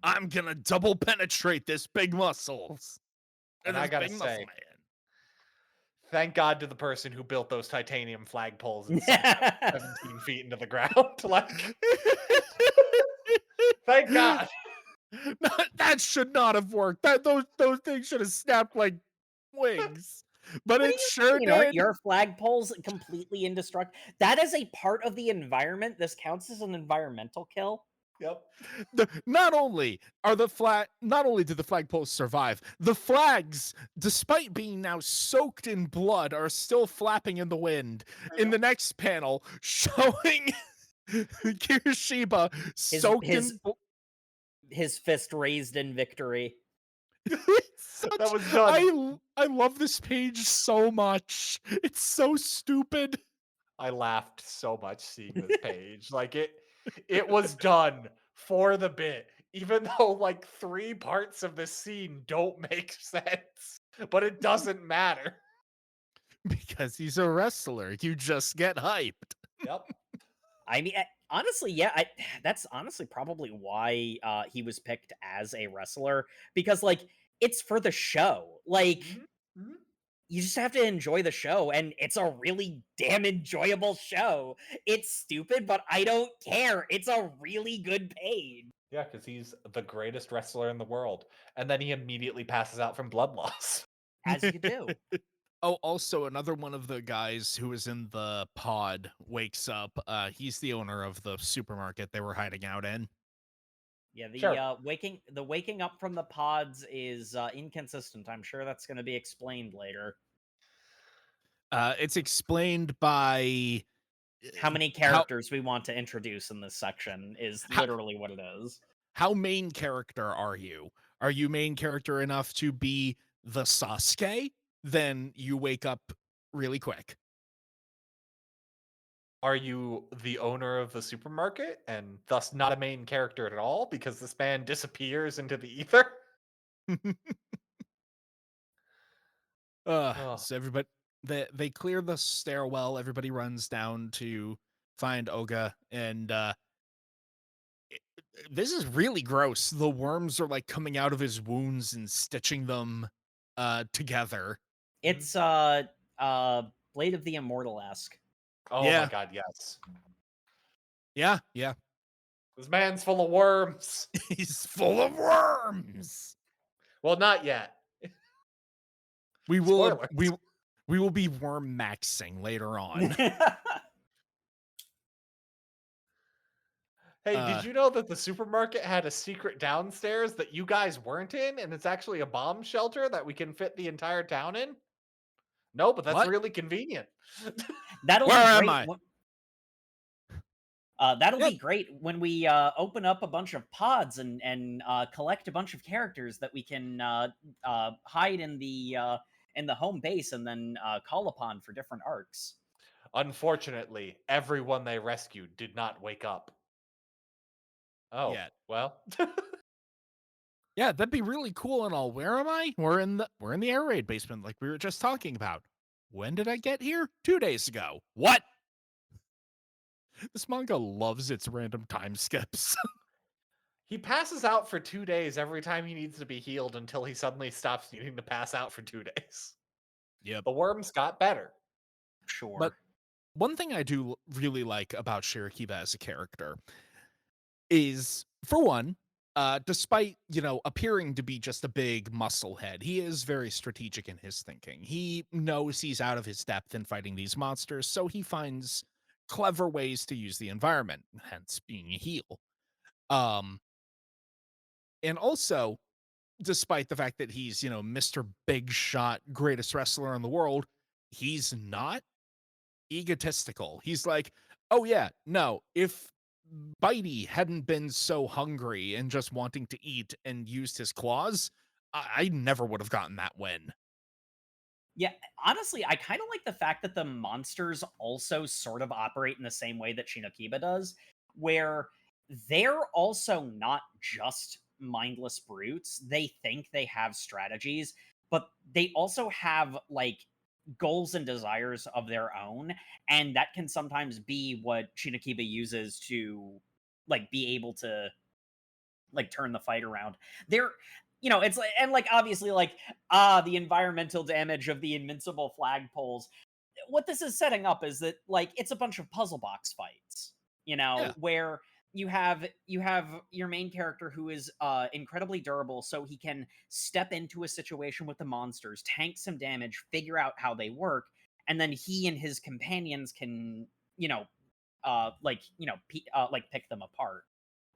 I'm gonna double penetrate this big muscles. And I This gotta big muscle say, man. thank God to the person who built those titanium flagpoles and sunk them 17 feet into the ground. Like, thank God. That should not have worked. Those things should have snapped like wings. But What it do you sure mean? Aren't did. your flagpoles completely indestructible? That is a part of the environment. This counts as an environmental kill. Yep. Not only do the flagpoles survive, the flags, despite being now soaked in blood, are still flapping in the wind. In the next panel, showing Kirishiba His soaked his in his fist raised in victory. That was done. I love this page so much. It's so stupid. I laughed so much seeing this page. Like it was done for the bit, even though like 3 parts of this scene don't make sense. But it doesn't matter. Because he's a wrestler. You just get hyped. Yep. I mean, honestly, yeah, that's honestly probably why he was picked as a wrestler, because like it's for the show. Like Mhm, mhm. you just have to enjoy the show, and it's a really damn enjoyable show. It's stupid, but I don't care. It's a really good page. Yeah, because he's the greatest wrestler in the world. And then he immediately passes out from blood loss. As you do. Oh, also another one of the guys who was in the pod wakes up. He's the owner of the supermarket they were hiding out in. Yeah, Sure. the waking up from the pods is inconsistent. I'm sure that's going to be explained later. It's explained by How many how characters we want to introduce in this section is how literally what it is. how main character are you? Are you main character enough to be the Sasuke? Then you wake up really quick. Are you the owner of the supermarket and thus not a main character at all because this man disappears into the ether? Oh, So everybody they clear the stairwell. Everybody runs down to find Oga, and this is really gross. The worms are like coming out of his wounds and stitching them together. It's Blade of the Immortal-esque. oh my Yeah, god, yes. yeah. This man's full of worms. He's full of worms. Well, not yet. We will Spoilers. we will be worm maxing later on. Hey, Uh, did you know that the supermarket had a secret downstairs that you guys weren't in, and it's actually a bomb shelter that we can fit the entire town in? No, but that's what? really convenient. That'll Where be am great. I? That'll Yeah, be great when we open up a bunch of pods and collect a bunch of characters that we can hide in the home base and then call upon for different arcs. Unfortunately, everyone they rescued did not wake up. Oh, yeah. well. Yeah, that'd be really cool and all. Where am I? We're in the air raid basement like we were just talking about. When did I get here? 2 days ago. What? This manga loves its random time skips. He passes out for 2 days every time he needs to be healed until he suddenly stops needing to pass out for 2 days. Yep. The worms got better. But Sure. one thing I do really like about Shirakiba as a character is, for one, despite, appearing to be just a big muscle head, he is very strategic in his thinking. He knows he's out of his depth in fighting these monsters, so he finds clever ways to use the environment, hence being a heal. Um, and also, despite the fact that he's, Mr. Big Shot, greatest wrestler in the world, he's not egotistical. He's like, oh yeah, no, if Bitey hadn't been so hungry and just wanting to eat and used his claws, I never would have gotten that win. Yeah, honestly, I kind of like the fact that the monsters also sort of operate in the same way that Shinokiba does, where they're also not just mindless brutes. They think they have strategies, but they also have like goals and desires of their own, and that can sometimes be what Shinokiba uses to like be able to like turn the fight around. They're it's like, and like obviously like the environmental damage of the invincible flagpoles. What this is setting up is that like it's a bunch of puzzle box fights, Yeah. where you have your main character who is incredibly durable, so he can step into a situation with the monsters, tank some damage, figure out how they work, and then he and his companions can like pick them apart.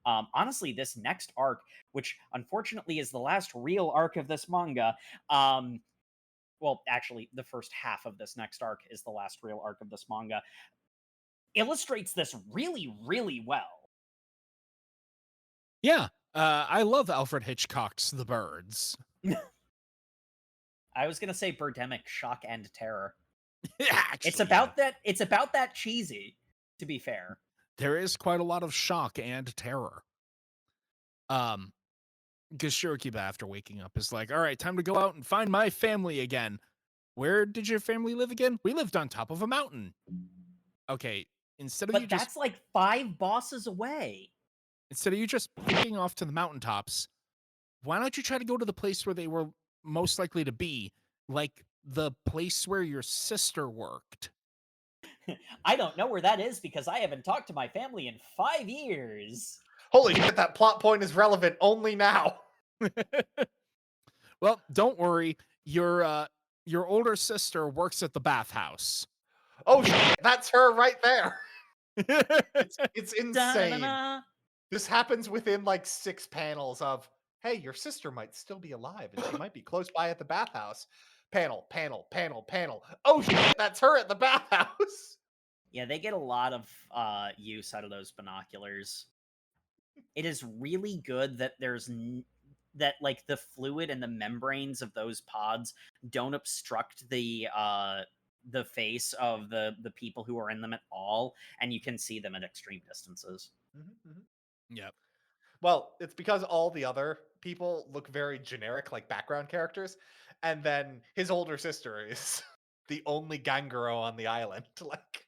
Honestly, this next arc, which unfortunately is the last real arc of this manga, well, actually, the first half of this next arc is the last real arc of this manga, illustrates this really, really well. Yeah. I love Alfred Hitchcock's The Birds. I was gonna say Birdemic, Shock and Terror. Actually, It's about that. It's about that cheesy. To be fair, there is quite a lot of shock and terror. Because Shirakiba, after waking up, is like, all right, time to go out and find my family again. Where did your family live again? We lived on top of a mountain. Okay, instead of you but just that's like 5 bosses away. picking off to the mountaintops, why don't you try to go to the place where they were most likely to be, like the place where your sister worked. I don't know where that is because I haven't talked to my family in 5 years. Holy shit, that plot point is relevant only now. Well, don't worry. Your older sister works at the bathhouse. Oh shit, that's her right there. It's insane. Da-na-na. This happens within like 6 panels of, hey, your sister might still be alive and she might be close by at the bathhouse. Panel, panel, panel, panel. Oh shit, that's her at the bathhouse. Yeah, they get a lot of use out of those binoculars. It is really good that that like the fluid and the membranes of those pods don't obstruct the face of the people who are in them at all, and you can see them at extreme distances. Yep. Well, it's because all the other people look very generic, like background characters, and then his older sister is the only Ganguro on the island. Like,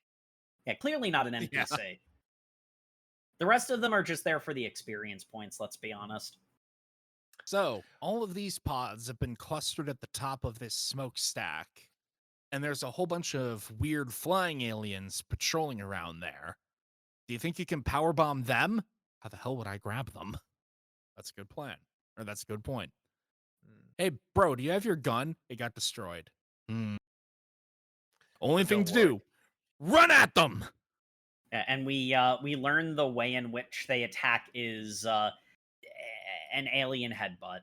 Yeah, clearly not an Yeah. NPC. The rest of them are just there for the experience points, let's be honest. So, all of these pods have been clustered at the top of this smokestack, and there's a whole bunch of weird flying aliens patrolling around there. Do you think you can powerbomb them? How the hell would I grab them? That's a good plan. Or that's a good point. Hey, bro, do you have your gun? It got destroyed. Only thing Don't to worry. do, run at them! And we learn the way in which they attack is an alien headbutt.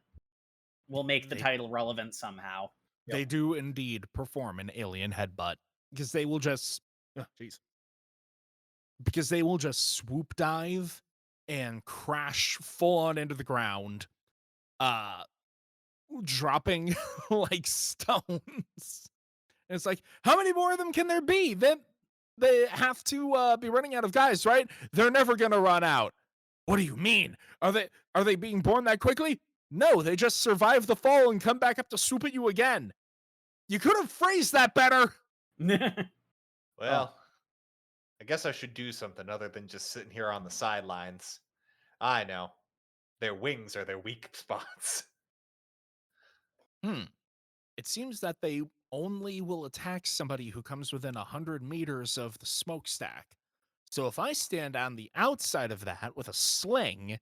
We'll make the title relevant somehow. They do indeed perform an alien headbutt because they will just, because they will just swoop dive and crash full on into the ground, dropping like stones. And it's like, how many more of them can there be? They have to be running out of guys, right? They're never gonna run out. What do you mean? Are they being born that quickly? No, they just survive the fall and come back up to swoop at you again. You could have phrased that better. Well, I guess I should do something other than just sitting here on the sidelines. I know. Their wings are their weak spots. It seems that they only will attack somebody who comes within 100 meters of the smokestack. So if I stand on the outside of that with a sling,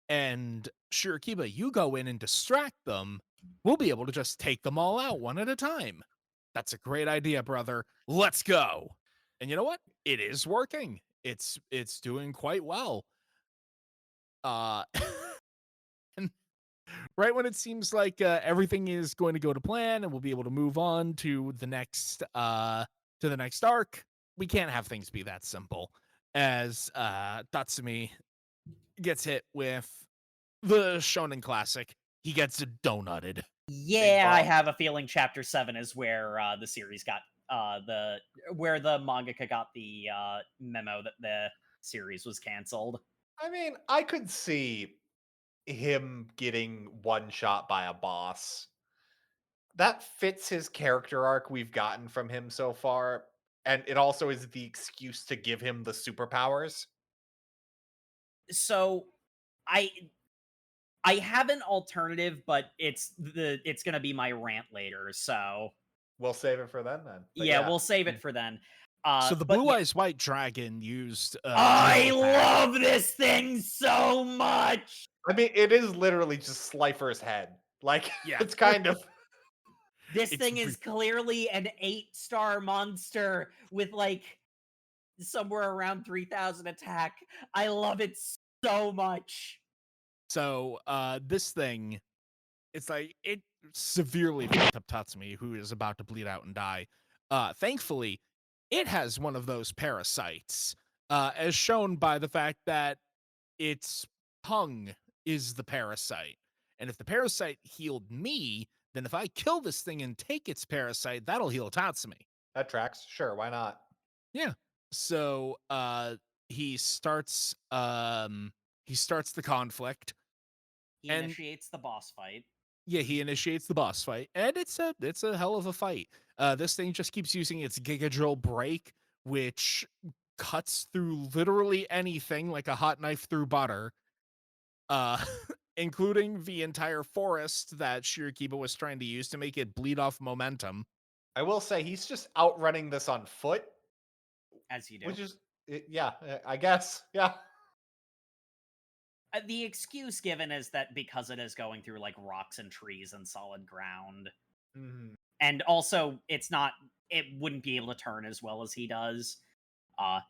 and Shirakiba, you go in and distract them, we'll be able to just take them all out one at a time. That's a great idea, brother. Let's go. And you know what? It is working. It's doing quite well. And right when it seems like everything is going to go to plan and we'll be able to move on to the next arc, we can't have things be that simple. As Tatsumi gets hit with the Shonen Classic, he gets donutted. Yeah, I have a feeling Chapter 7 is where the series got where the mangaka got the memo that the series was canceled. I mean, I could see him getting one shot by a boss. That fits his character arc we've gotten from him so far, and it also is the excuse to give him the superpowers. So I have an alternative, but it's going to be my rant later. So We'll save it for then. But yeah, we'll save it for then. So the but Blue Eyes White Dragon used. I love this thing so much. I mean, it is literally just Slifer's head. Like, Yeah. it's kind of. This thing is clearly an 8-star monster with like somewhere around 3,000 attack. I love it so much. So this thing, it's like it severely fucked up Tatsumi, who is about to bleed out and die. Thankfully, it has one of those parasites, as shown by the fact that its tongue is the parasite. And if the parasite healed me, then if I kill this thing and take its parasite, that'll heal Tatsumi. That tracks. Sure, why not? Yeah. So he starts the conflict. He initiates the boss fight. Yeah, he initiates the boss fight, and it's a hell of a fight. This thing just keeps using its Giga Drill break, which cuts through literally anything like a hot knife through butter. including the entire forest that Shirikiba was trying to use to make it bleed off momentum. I will say he's just outrunning this on foot, As you do. which is yeah, I guess. Yeah. The excuse given is that because it is going through like rocks and trees and solid ground, Mhm. and also it wouldn't be able to turn as well as he does.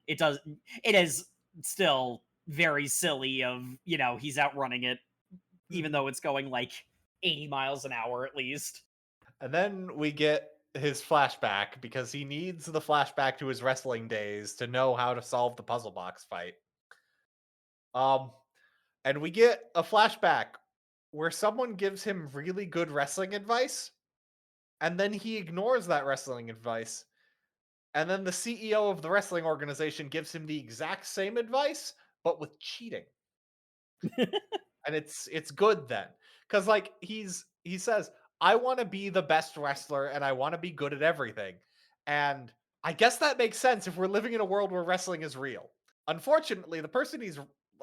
It is still very silly of, he's outrunning it even Mhm. though it's going like 80 miles an hour at least. And then we get his flashback because he needs the flashback to his wrestling days to know how to solve the puzzle box fight. Um, and we get a flashback where someone gives him really good wrestling advice, and then he ignores that wrestling advice. And then the CEO of the wrestling organization gives him the exact same advice, but with cheating. And it's good then. Cuz like he says, "I want to be the best wrestler and I want to be good at everything." And I guess that makes sense if we're living in a world where wrestling is real. Unfortunately, the person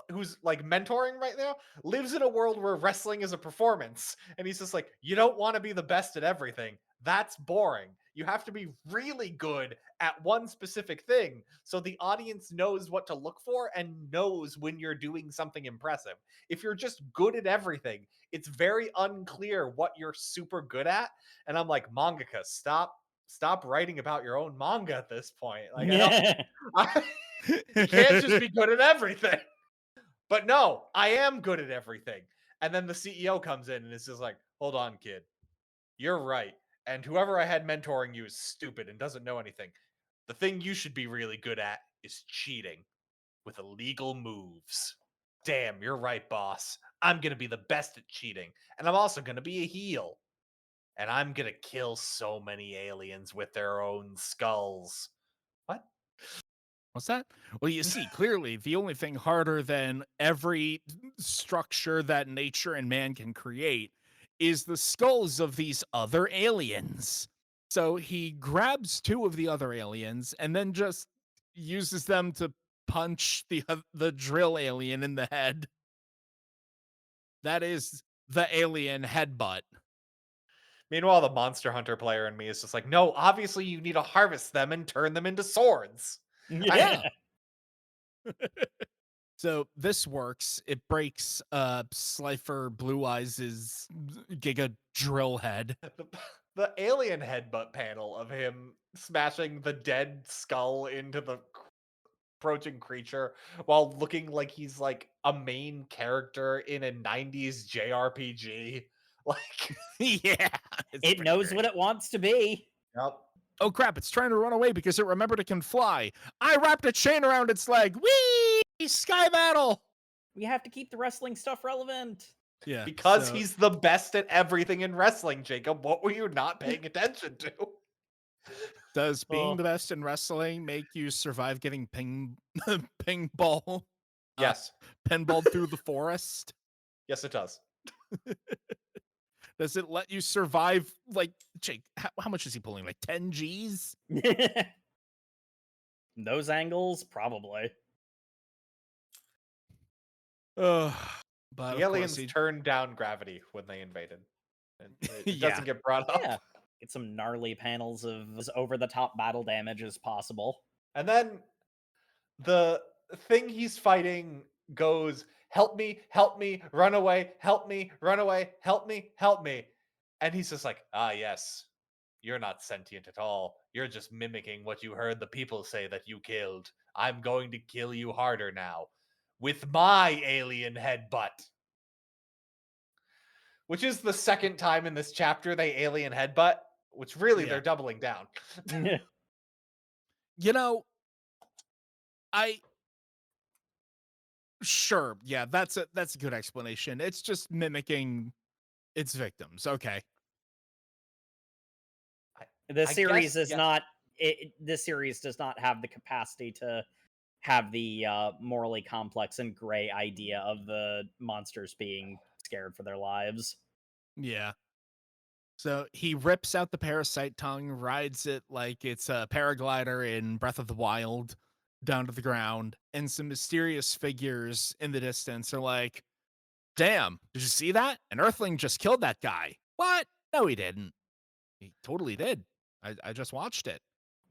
who's like mentoring right now lives in a world where wrestling is a performance, and he's just like, "You don't want to be the best at everything. That's boring. You have to be really good at one specific thing so the audience knows what to look for and knows when you're doing something impressive. If you're just good at everything, it's very unclear what you're super good at." And I'm like, mangaka, stop writing about your own manga at this point. Like I don't I, you can't just be good at everything. But no, I am good at everything. And then the CEO comes in and is just like, "Hold on, kid. You're right. And whoever I had mentoring you is stupid and doesn't know anything. The thing you should be really good at is cheating with illegal moves. Damn, you're right, boss. I'm going to be the best at cheating. And I'm also going to be a heel. And I'm going to kill so many aliens with their own skulls." What? What's that? Well, you see, clearly, the only thing harder than every structure that nature and man can create is the skulls of these other aliens. So he grabs two of the other aliens and then just uses them to punch the drill alien in the head. That is the alien headbutt. Meanwhile, the Monster Hunter player in me is just like, no, obviously you need to harvest them and turn them into swords. Yeah. So this works. It breaks Slifer Blue Eyes' Giga Drill head. The alien headbutt panel of him smashing the dead skull into the approaching creature while looking like he's like a main character in a 90s JRPG. Like, Yeah, it's It pretty knows great. what it wants to be. yep. Oh crap, it's trying to run away because it remembered it can fly. I wrapped a chain around its leg. Whee! Sky battle! We have to keep the wrestling stuff relevant. Yeah, Because so he's the best at everything in wrestling, Jacob. What were you not paying attention to? does being Oh, the best in wrestling make you survive getting ping uh, yes. pinballed through the forest? Yes, it does. Does it let you survive, like, Jake, how much is he pulling? Like 10 G's? Those angles, probably. But The of course, aliens turned down gravity when they invaded. It yeah. doesn't get brought up. Yeah. Get some gnarly panels of as over the top battle damage as possible. And then the thing he's fighting goes, help me, run away, help me, run away, help me, help me. And he's just like, ah, yes, you're not sentient at all. You're just mimicking what you heard the people say that you killed. I'm going to kill you harder now with my alien headbutt. Which is the second time in this chapter they alien headbutt, which really Yeah. they're doubling down. You know, I sure, yeah, that's a good explanation. It's just mimicking its victims. Okay. I, The I series guess, is yeah. not this series does not have the capacity to have the morally complex and gray idea of the monsters being scared for their lives. Yeah. So he rips out the parasite tongue, rides it like it's a paraglider in Breath of the Wild down to the ground, and some mysterious figures in the distance are like, damn, did you see that? An Earthling just killed that guy. What? No, he didn't. He totally did. I just watched it.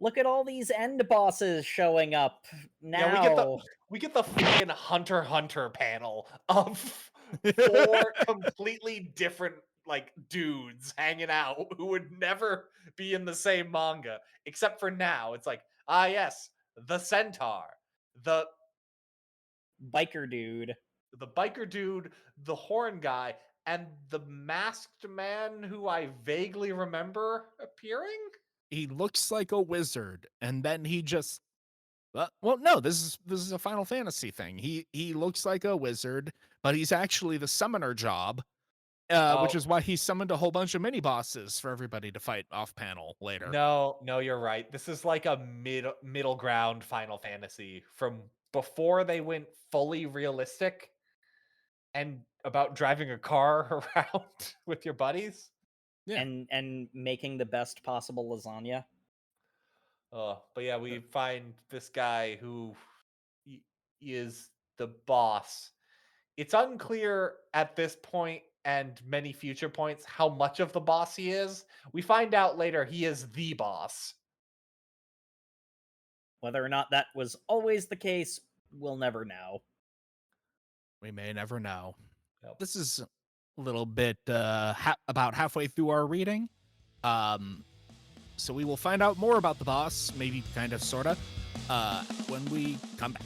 Look at all these end bosses showing up Yeah, now. we get the fucking Hunter x Hunter panel of 4 completely different, like, dudes hanging out who would never be in the same manga, except for now. It's like, ah, yes, the centaur, the Biker dude. biker dude, the horn guy, and the masked man who I vaguely remember appearing. He looks like a wizard, and then he just well, no, this is a Final Fantasy thing. He looks like a wizard, but he's actually the summoner job, which Oh, is why he summoned a whole bunch of mini bosses for everybody to fight off panel later. no, no, you're right. This is like a middle ground Final Fantasy from before they went fully realistic and about driving a car around with your buddies. Yeah. And making the best possible lasagna. But yeah, we find this guy who y- is the boss. It's unclear at this point and many future points how much of the boss he is. We find out later he is the boss. Whether or not that was always the case, we'll never know. We may never know. Yep. This is a little bit about halfway through our reading. So we will find out more about the boss, maybe kind of sorta, when we come back.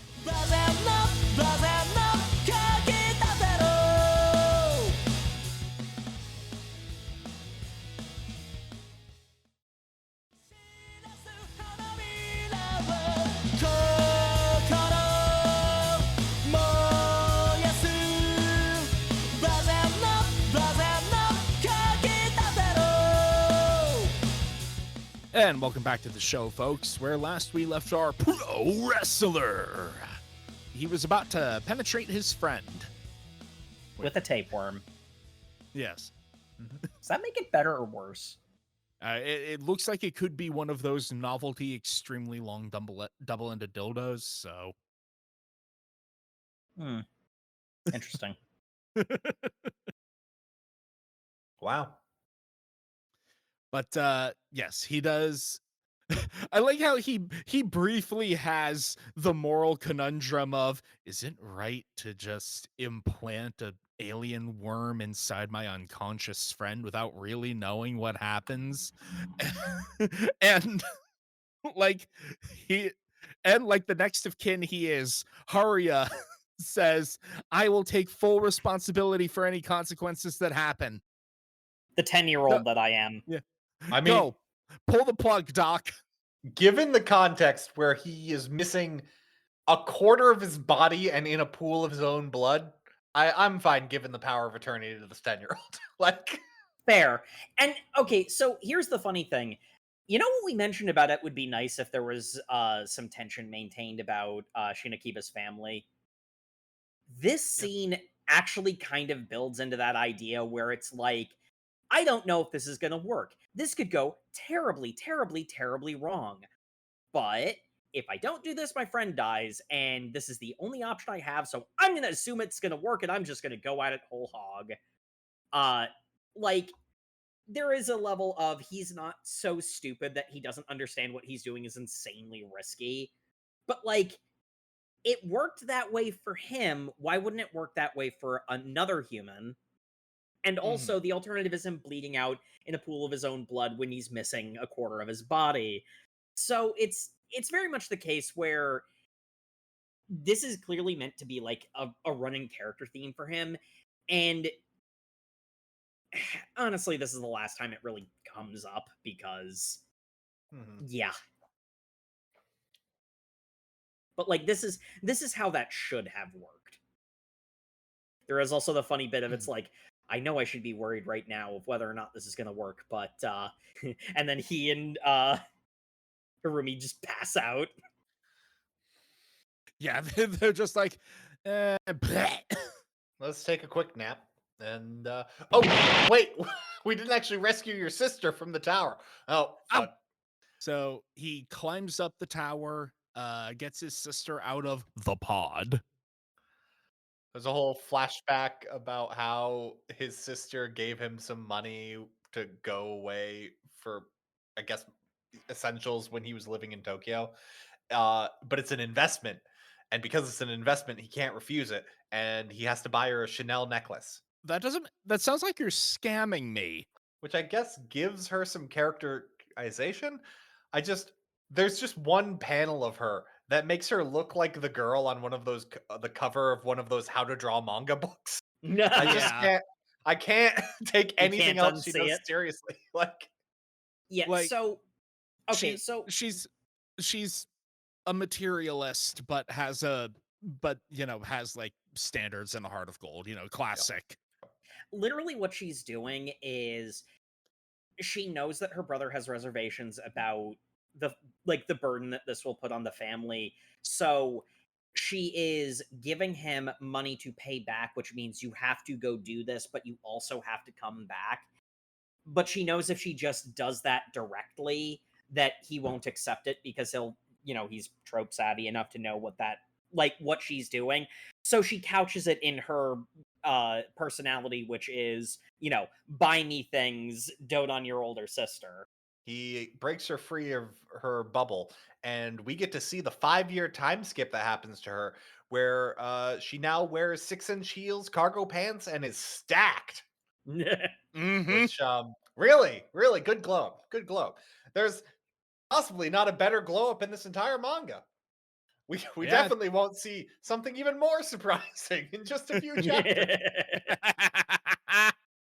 And welcome back to the show, folks, where last we left our pro wrestler. He was about to penetrate his friend. With a tapeworm. Yes. Does that make it better or worse? It looks like it could be one of those novelty, extremely long double-ended dildos, so. Interesting. Wow. But yes, he does. I like how he briefly has the moral conundrum of, is it right to just implant a alien worm inside my unconscious friend without really knowing what happens? And like he and like the next of kin he is, Haria says, I will take full responsibility for any consequences that happen. The 10-year-old that I am. Yeah. I mean, Go. Pull the plug, Doc. given the context where he is missing a quarter of his body and in a pool of his own blood, I'm fine giving the power of attorney to this 10-year-old. Like, Fair. And okay, so here's the funny thing. You know what we mentioned about it would be nice if there was some tension maintained about Shinakiba's family? This scene actually kind of builds into that idea where it's like, I don't know if this is going to work. This could go terribly, terribly, terribly wrong. But if I don't do this, my friend dies, and this is the only option I have, so I'm going to assume it's going to work, and I'm just going to go at it whole hog. Like, there is a level of he's not so stupid that he doesn't understand what he's doing is insanely risky. But, like, it worked that way for him. Why wouldn't it work that way for another human? And also, the alternative is him bleeding out in a pool of his own blood when he's missing a quarter of his body. So it's very much the case where this is clearly meant to be like a running character theme for him. And honestly, this is the last time it really comes up because, yeah. But like this is how that should have worked. There is also the funny bit of it's like, I know I should be worried right now of whether or not this is going to work, but and then he and Harumi just pass out. Yeah, they're just like, bleh. let's take a quick nap. And oh wait, we didn't actually rescue your sister from the tower. Oh, fuck. So he climbs up the tower, gets his sister out of the pod. There's a whole flashback about how his sister gave him some money to go away for, I guess, essentials when he was living in Tokyo. But it's an investment. And because it's an investment, he can't refuse it. And he has to buy her a Chanel necklace, That sounds like you're scamming me. which I guess gives her some characterization. I just, there's just one panel of her that makes her look like the girl on one of those, the cover of one of those how to draw manga books. I just Yeah. can't, I can't take You anything can't else she unsee does it. seriously. Like, Yeah, Like so okay, she so she's a materialist but has like standards and a heart of gold, yeah, classic. literally what she's doing is she knows that her brother has reservations about the the burden that this will put on the family. So she is giving him money to pay back, which means you have to go do this, but you also have to come back. But she knows if she just does that directly, that he won't accept it because he's trope savvy enough to know what she's doing. So she couches it in her personality, which is, buy me things, dote on your older sister. he breaks her free of her bubble, and we get to see the 5-year time skip that happens to her, where she now wears 6-inch heels, cargo pants, and is stacked. Mm-hmm. Which really, really good glow up. Good glow up. There's possibly not a better glow up in this entire manga. We Yeah. definitely won't see something even more surprising in just a few chapters.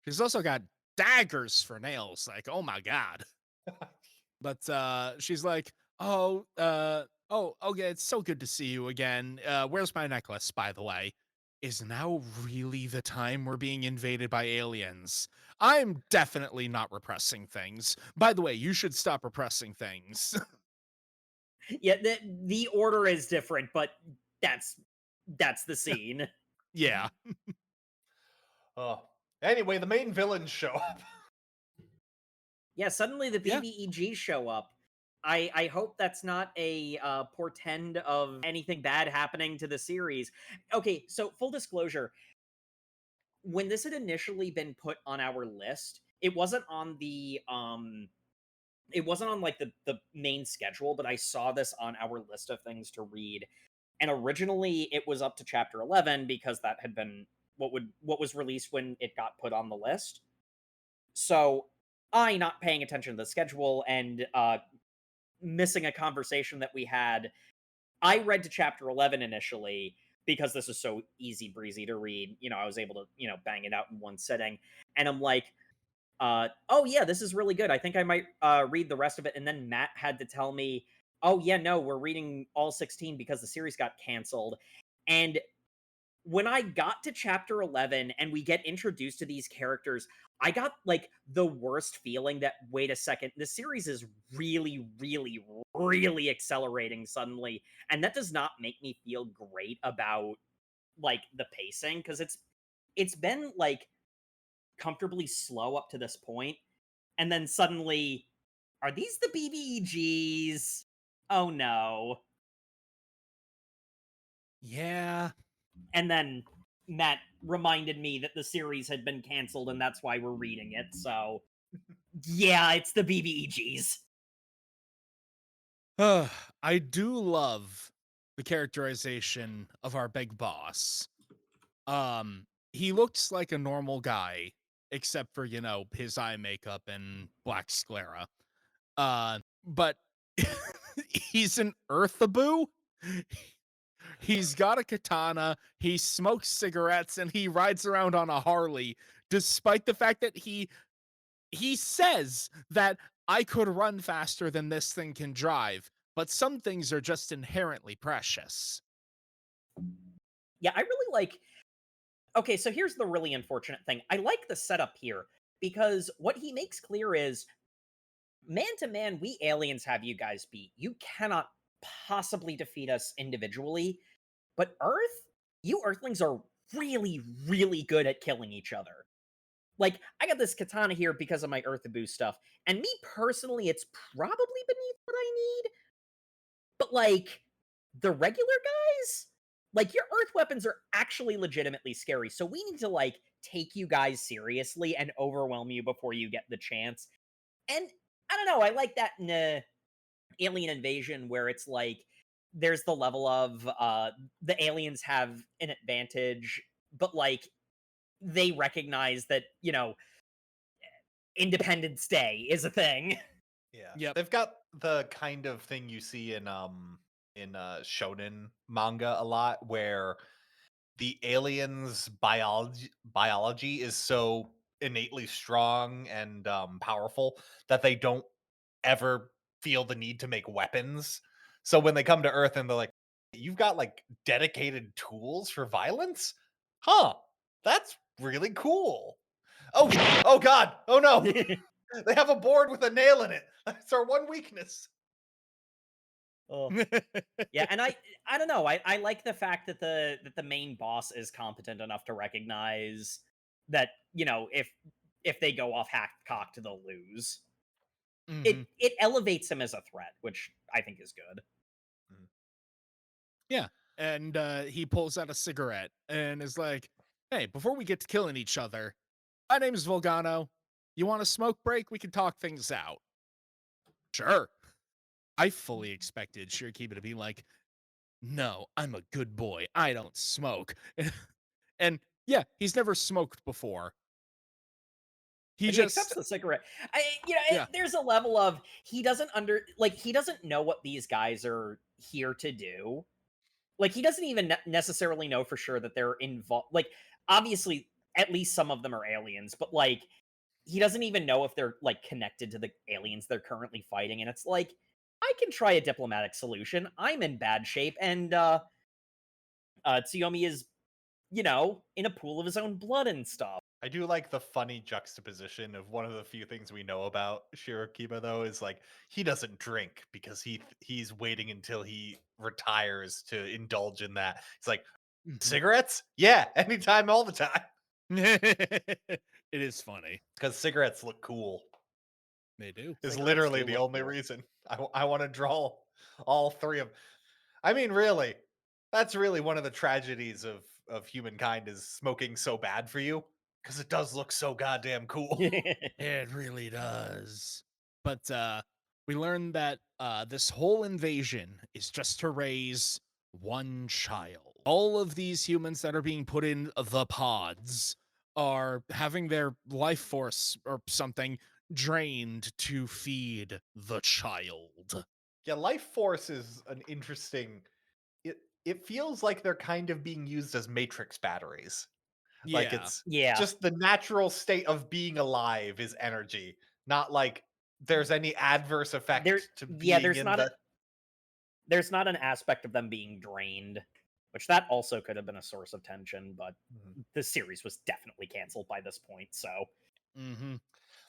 She's also got daggers for nails. Like, oh my god. But she's like, oh, okay, it's so good to see you again. Where's my necklace, by the way? Is now really the time we're being invaded by aliens? I'm definitely not repressing things. By the way, you should stop repressing things. Yeah, the order is different, but that's the scene. Yeah. Oh. Anyway, the main villains show up. Yeah, suddenly the Yeah. BBEG show up. I hope that's not a portend of anything bad happening to the series. Okay, so full disclosure, when this had initially been put on our list, it wasn't on the main schedule, but I saw this on our list of things to read. And originally it was up to chapter 11 because that had been what was released when it got put on the list. So I, not paying attention to the schedule and missing a conversation that we had, I read to chapter 11 initially because this was so easy breezy to read. I was able to, bang it out in one sitting. And I'm like, oh yeah, this is really good. I think I might read the rest of it. And then Matt had to tell me, oh yeah, no, we're reading all 16 because the series got canceled. And when I got to chapter 11 and we get introduced to these characters, I got like the worst feeling that, wait a second, the series is really, really, really accelerating suddenly. And that does not make me feel great about like the pacing, because it's been like comfortably slow up to this point, and then suddenly, are these the BBEGs? Oh no. Yeah. And then Matt reminded me that the series had been canceled and that's why we're reading it. So, yeah, it's the BBEGs. I do love the characterization of our big boss. He looks like a normal guy, except for, his eye makeup and black sclera. But he's an earthaboo. He's got a katana, he smokes cigarettes, and he rides around on a Harley, despite the fact that he says that I could run faster than this thing can drive, but some things are just inherently precious. Yeah, I really like. Okay, so here's the really unfortunate thing. I like the setup here because what he makes clear is, man to man, we aliens have you guys beat. You cannot possibly defeat us individually. But Earth, you Earthlings are really, really good at killing each other. Like, I got this katana here because of my Earthaboo stuff. And me personally, it's probably beneath what I need. But, like, the regular guys? like, your Earth weapons are actually legitimately scary, so we need to, like, take you guys seriously and overwhelm you before you get the chance. And I don't know, I like that in Alien Invasion where it's like there's the level of the aliens have an advantage, but like they recognize that, Independence Day is a thing. Yeah. Yep. They've got the kind of thing you see in shonen manga a lot where the aliens biology is so innately strong and powerful that they don't ever feel the need to make weapons. So when they come to Earth and they're like, "You've got like dedicated tools for violence? Huh. That's really cool." Oh, oh god. Oh no. They have a board with a nail in it. That's our one weakness. Oh. Yeah, and I don't know. I like the fact that the main boss is competent enough to recognize that, if they go off half cocked, they'll lose. Mhm. It elevates him as a threat, which I think is good. Yeah. And he pulls out a cigarette and is like, "Hey, before we get to killing each other, my name is Volgano. You want a smoke break? We can talk things out." Sure. I fully expected Shirakiba to be like, "No, I'm a good boy. I don't smoke." And yeah, he's never smoked before. He But he accepts just the cigarette. yeah. There's a level of he doesn't know what these guys are here to do. Like he doesn't even necessarily know for sure that they're involved. Like obviously, at least some of them are aliens, but like he doesn't even know if they're like connected to the aliens they're currently fighting. And it's like I can try a diplomatic solution. I'm in bad shape, and Tsuyomi is in a pool of his own blood and stuff. I do like the funny juxtaposition of one of the few things we know about Shirakiba though is like he doesn't drink because he's waiting until he retires to indulge in that. It's like Mhm. cigarettes? Yeah, anytime, all the time. It is funny. Because cigarettes look cool. They do. Is Cigarettes literally do the look only cool. reason I want to draw all three of. I mean, really, that's really one of the tragedies of humankind is smoking so bad for you because it does look so goddamn cool. It really does. But we learned that this whole invasion is just to raise one child. All of these humans that are being put in the pods are having their life force or something drained to feed the child. Yeah, life force is an interesting. It feels like they're kind of being used as matrix batteries. Like Yeah. it's Yeah. just the natural state of being alive is energy, not like there's any adverse There effect to yeah, being in the. there's not an aspect of them being drained, which that also could have been a source of tension, but Mhm. the series was definitely canceled by this point, so Mm-hmm.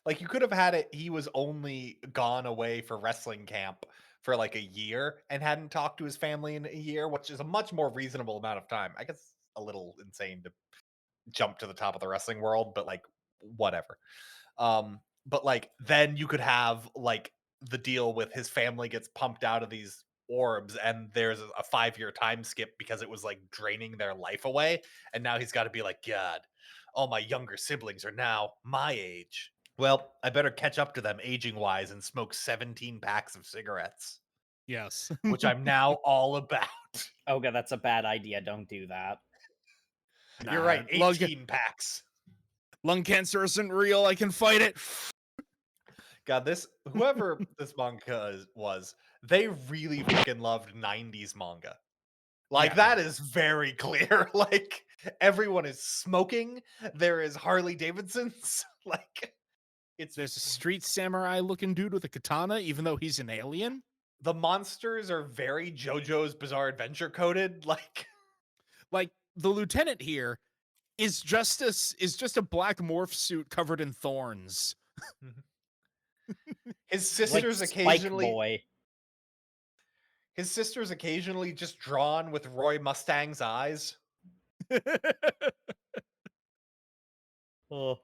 Like you could have had it. He was only gone away for wrestling camp for like a year and hadn't talked to his family in a year, which is a much more reasonable amount of time. I guess a little insane to jump to the top of the wrestling world, but like whatever. But like then you could have like the deal with his family gets pumped out of these orbs and there's a 5-year time skip because it was like draining their life away. And now he's got to be like, God, all my younger siblings are now my age. Well, I better catch up to them aging wise and smoke 17 packs of cigarettes, Yes. which I'm now all about. oh god, that's a bad idea. Don't do that. You're Nah, right, 18 packs. lung cancer isn't real. I can fight it. God, this whoever this was, they really fucking loved 90s manga. Like Yeah. that is very clear. Like everyone is smoking. There is Harley Davidsons. Like it's There's a street samurai looking dude with a katana, even though he's an alien. the monsters are very JoJo's Bizarre Adventure coded. Like Like the lieutenant here is just a black morph suit covered in thorns. his Like sisters Spike occasionally Boy. his sisters occasionally just drawn with Roy Mustang's eyes. Oh.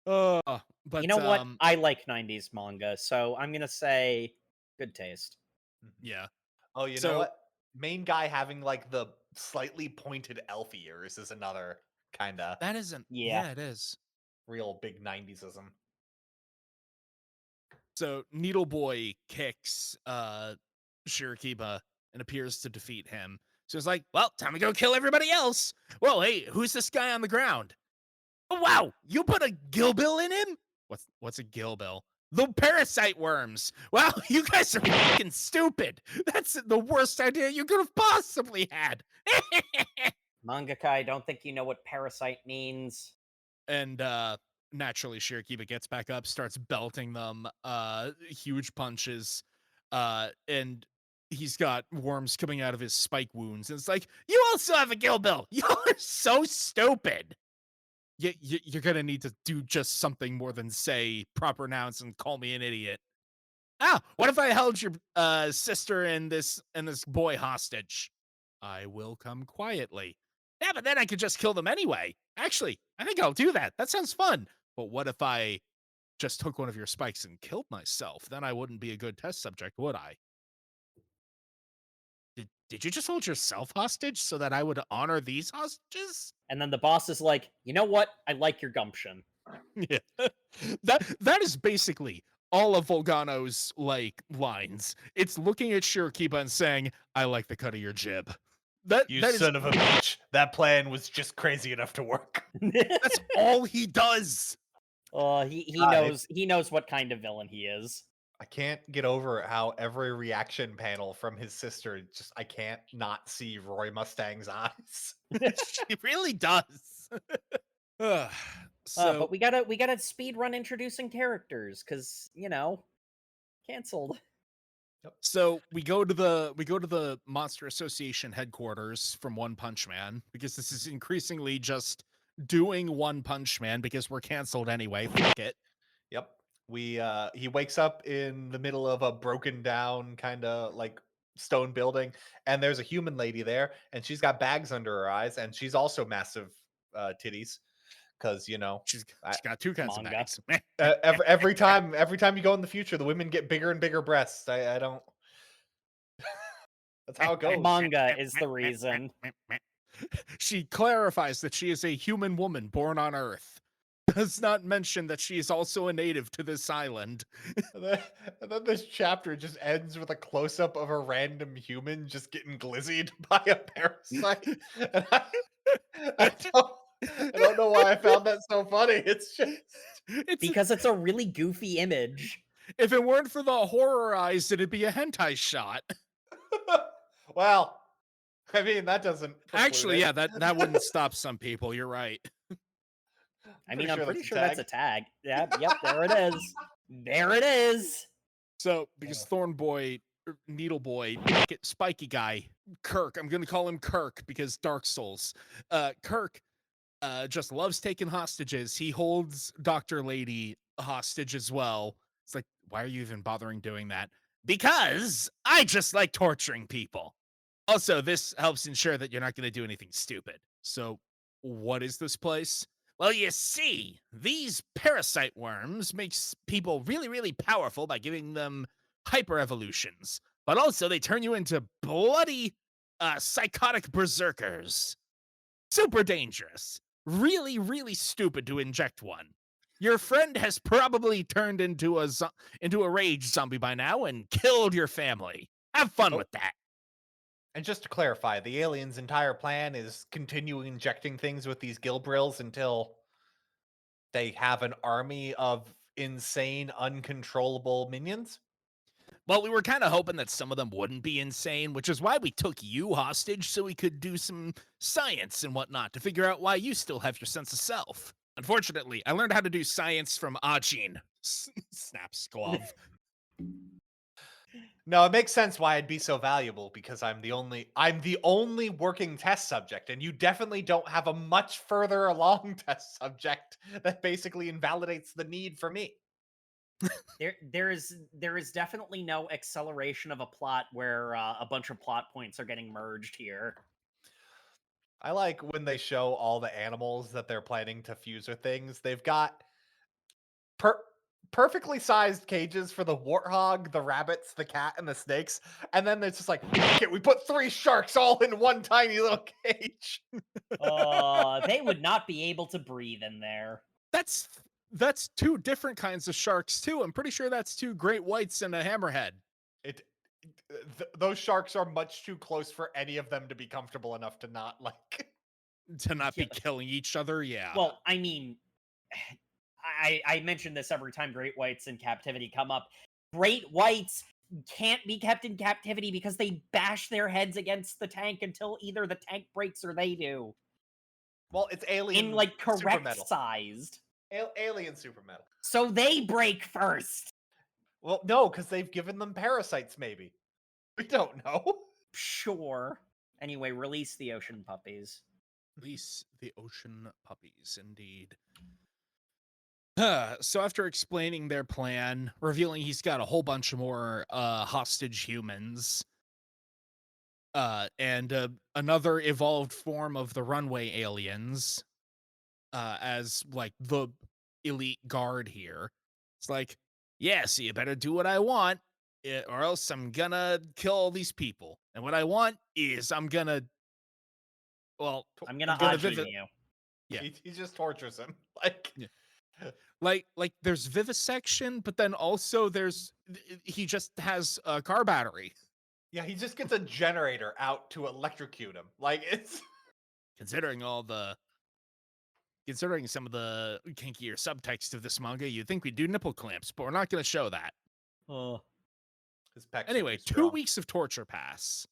You But know what? I like 90s manga, so I'm gonna say good taste. Mhm. yeah. Oh, you know So what? Main guy having like slightly pointed elf ears is another kind of That isn't. Yeah. Yeah, it is. real big 90s-ism. So Needle Boy kicks Shirakiba and appears to defeat him. So it's like, well, time to go kill everybody else. Well, hey, who's this guy on the ground? Oh wow, you put a gillbill in him? What's a gillbill? The parasite worms. Wow, you guys are fucking stupid. That's the worst idea you could have possibly had. Mangaka, I don't think you know what parasite means. And naturally Shirakiba gets back up, starts belting them huge punches, and he's got worms coming out of his spike wounds, and it's like, you also have a gillbill. Y'all are so stupid. You're gonna need to do just something more than say proper nouns and call me an idiot. Ah, what if I held your sister and this boy hostage? I will come quietly. Yeah, but then I could just kill them anyway. Actually, I think I'll do that. That sounds fun. But what if I just took one of your spikes and killed myself? Then I wouldn't be a good test subject, would I? Did you just hold yourself hostage so that I would honor these hostages? And then the boss is like, you know what? I like your gumption. Yeah. That is basically all of Volgano's like lines. It's looking at Shirakiba and saying, "I like the cut of your jib." That You that is son of a bitch. That plan was just crazy enough to work. that's all he does. God, he knows what kind of villain he is. I can't get over how every reaction panel from his sister I can't not see Roy Mustang's eyes. She really does. Ugh. So But we gotta speed run introducing characters because canceled. so we go to the Monster Association headquarters from One Punch Man because this is increasingly just doing One Punch Man because we're canceled anyway. Fuck it. Yep. He wakes up in the middle of a broken down kind of like stone building, and there's a human lady there, and she's got bags under her eyes, and she's also massive titties because She's got two kinds of Manga. bags. every time you go in the future, the women get bigger and bigger breasts. I don't. That's how it goes. Manga is the reason. She clarifies that she is a human woman born on Earth. Does not mention that she is also a native to this island. And then this chapter just ends with a close up of a random human just getting glizzied by a parasite. And I don't know why I found that so funny. It's just Because it's a really goofy image. If it weren't for the horror eyes, it'd be a hentai shot. well, I mean that doesn't preclude Actually, it. yeah, that wouldn't stop some people. You're right. I'm pretty sure that's that's a tag. Yeah, yep, there it is. There it is. So, because Thorn Boy, Needle Boy, Spiky Guy, Kirk, I'm gonna call him Kirk because Dark Souls. Kirk just loves taking hostages. He holds Dr. Lady hostage as well. It's like, why are you even bothering doing that? Because I just like torturing people. Also, this helps ensure that you're not going to do anything stupid. So, what is this place? Well, you see, these parasite worms makes people really, really powerful by giving them hyper evolutions, but also they turn you into bloody, psychotic berserkers. Super dangerous. Really, really stupid to inject one. Your friend has probably turned into a rage zombie by now and killed your family. Have fun Oh. with that. And just to clarify, the aliens' entire plan is continue injecting things with these Gilbrills until they have an army of insane, uncontrollable minions. Well, we were kind of hoping that some of them wouldn't be insane, which is why we took you hostage so we could do some science and whatnot to figure out why you still have your sense of self. Unfortunately, I learned how to do science from Ajin. Snaps glove. No, it makes sense why I'd be so valuable because I'm the only working test subject, and you definitely don't have a much further along test subject that basically invalidates the need for me. There is definitely no acceleration of a plot where a bunch of plot points are getting merged here. I like when they show all the animals that they're planning to fuse with things. They've got perfectly sized cages for the warthog, the rabbits, the cat, and the snakes. And then it's just like, okay, we put 3 sharks all in one tiny little cage. They would not be able to breathe in there. That's 2 different kinds of sharks too. I'm pretty sure that's 2 great whites and a hammerhead. Those sharks are much too close for any of them to be comfortable enough to not like To not be Yeah. killing each other, yeah. Well, I mean, I mention this every time great whites in captivity come up. Great whites can't be kept in captivity because they bash their heads against the tank until either the tank breaks or they do. well, it's alien In like super correct metal. sized. Alien super metal. So they break first. Well, no, because they've given them parasites, maybe. We don't know. Sure. Anyway, release the ocean puppies. Release the ocean puppies, indeed. So after explaining their plan, revealing he's got a whole bunch more hostage humans, and another evolved form of the runway aliens, as like the elite guard here. It's like, yeah, so you better do what I want, or else I'm gonna kill all these people. And what I want is I'm gonna I'm gonna vivid. you. Yeah. He just tortures him. Like, Yeah. Like there's vivisection, but then also he just has a car battery. yeah, he just gets a generator out to electrocute him. Like, it's Considering some of the kinkier subtext of this manga, you'd think we'd do nipple clamps, but we're not going to show that. his pecs are Anyway, too 2 strong. weeks of torture pass.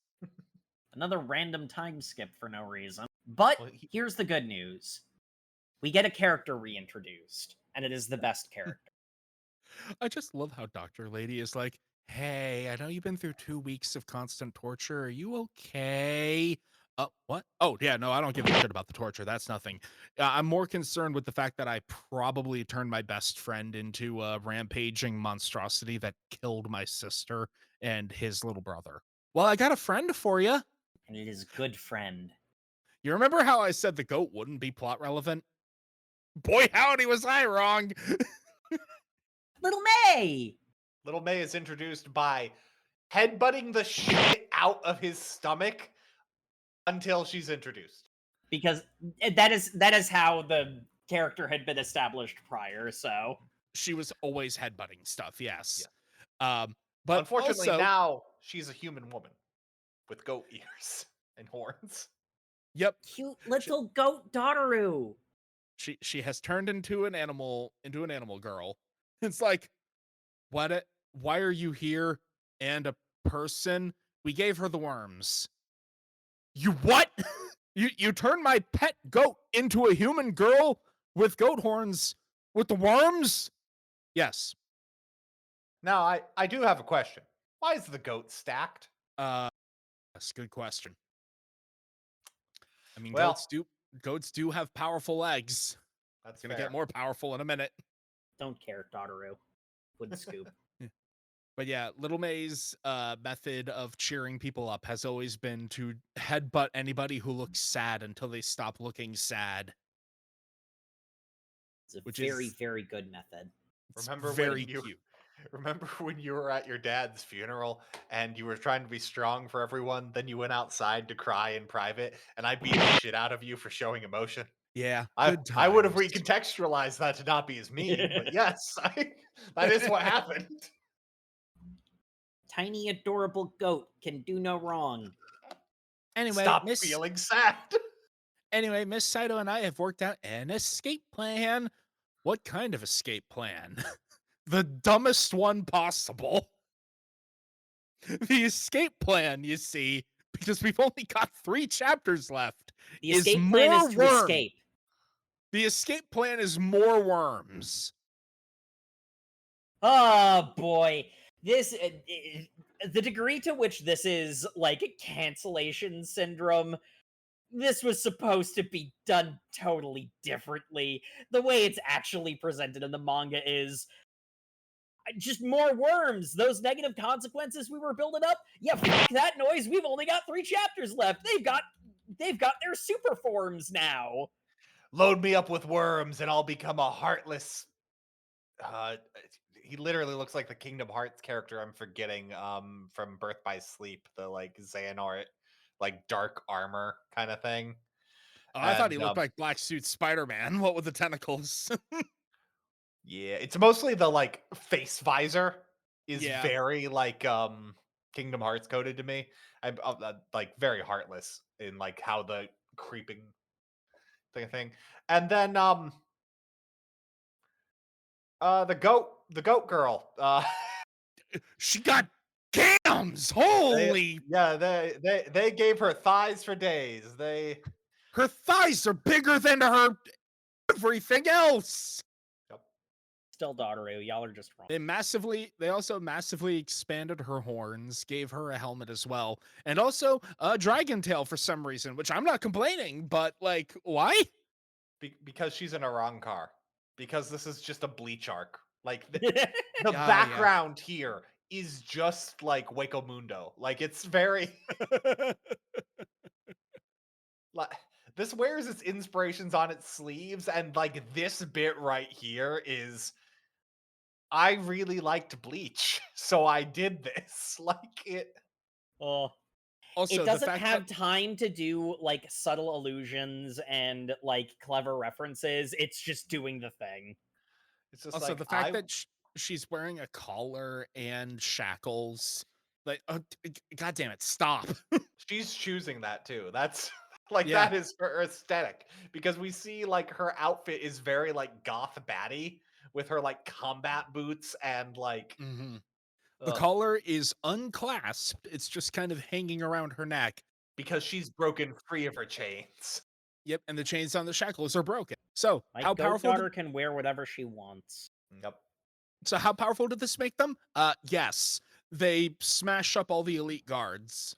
Another random time skip for no reason. But Well, here's the good news. We get a character reintroduced, and it is the best character. I just love how Dr. Lady is like, hey, I know you've been through 2 weeks of constant torture. Are you okay? What? Oh, yeah, no, I don't give a shit about the torture. That's nothing. I'm more concerned with the fact that I probably turned my best friend into a rampaging monstrosity that killed my sister and his little brother. Well, I got a friend for you. And it is good friend. You remember how I said the goat wouldn't be plot relevant? Boy, howdy, was I wrong. Little May! Little May is introduced by headbutting the shit out of his stomach until she's introduced. Because that is how the character had been established prior, so. She was always headbutting stuff, yes. Yeah. But unfortunately, also, now she's a human woman with goat ears and horns. Yep. Cute little goat Dotaru. She has turned into an animal girl. It's like, why are you here and a person? We gave her the worms. You what? you turned my pet goat into a human girl with goat horns with the worms? Yes. Now, I do have a question. Why is the goat stacked? That's a good question. I mean, Well, goats do have powerful legs. That's gonna fair. get more powerful in a minute. Don't care, Dotaru. Would scoop. But yeah, Little May's method of cheering people up has always been to headbutt anybody who looks sad until they stop looking sad. It's a Which very, is- very good method. It's Remember very when you cute. remember when you were at your dad's funeral and you were trying to be strong for everyone, then you went outside to cry in private, and I beat the shit out of you for showing emotion? Yeah, I would have times. recontextualized that to not be as mean, but yes, that is what happened. Tiny, adorable goat can do no wrong. Anyway, Stop feeling sad. Anyway, Miss Saito and I have worked out an escape plan. What kind of escape plan? The dumbest one possible. The escape plan, you see, because we've only got 3 chapters left. The is escape plan is more to worm. escape. The escape plan is more worms. Oh boy. This the degree to which this is like cancellation syndrome, this was supposed to be done totally differently. The way it's actually presented in the manga is just more worms. Those negative consequences we were building up. Yeah, fuck that noise. We've only got 3 chapters left. They've got their super forms now. Load me up with worms and I'll become a heartless uh, he literally looks like the Kingdom Hearts character I'm forgetting from Birth by Sleep, the like Xehanort, like dark armor kind of thing. Oh, I thought he And looked like Black Suit Spider-Man. What with the tentacles? yeah, it's mostly the like face visor is Yeah. very like Kingdom Hearts coded to me. I'm like very heartless in like how the creeping thing. And then the goat girl. She got gams. They Holy, yeah, they gave her thighs for days. her thighs are bigger than her everything else. Yep. Still Daughteru, y'all are just wrong. They also massively expanded her horns, gave her a helmet as well, and also a dragon tail for some reason, which I'm not complaining, but like, why? Because she's in a wrong car. Because this is just a Bleach arc. Like the Yeah. background here is just like Waco Mundo. Like it's very like this wears its inspirations on its sleeves, and like this bit right here is I really liked Bleach, so I did this. Like it Oh, Also, it the doesn't fact have that time to do like subtle allusions and like clever references. It's just doing the thing. it's just also like the fact that she's wearing a collar and shackles, like, god damn it, stop. she's choosing that too. That's like Yeah. that is her aesthetic because we see like her outfit is very like goth baddie with her like combat boots and like Mm-hmm. The ugh, collar is unclasped. It's just kind of hanging around her neck. because she's broken free of her chains. Yep, and the chains on the shackles are broken. So My how goat powerful? daughter can wear whatever she wants. Yep. So how powerful did this make them? Yes, they smash up all the elite guards.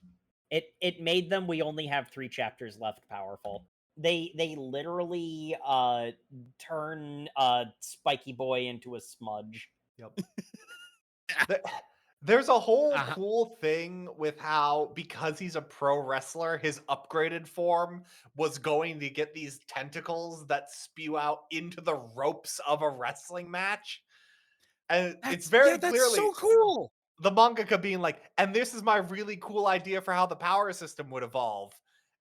It made them. We only have 3 chapters left. Powerful. They literally turn Spiky Boy into a smudge. Yep. Th- There's a whole Uh-huh. cool thing with how, because he's a pro wrestler, his upgraded form was going to get these tentacles that spew out into the ropes of a wrestling match. And it's very That's clearly so cool. the mangaka being like, and this is my really cool idea for how the power system would evolve.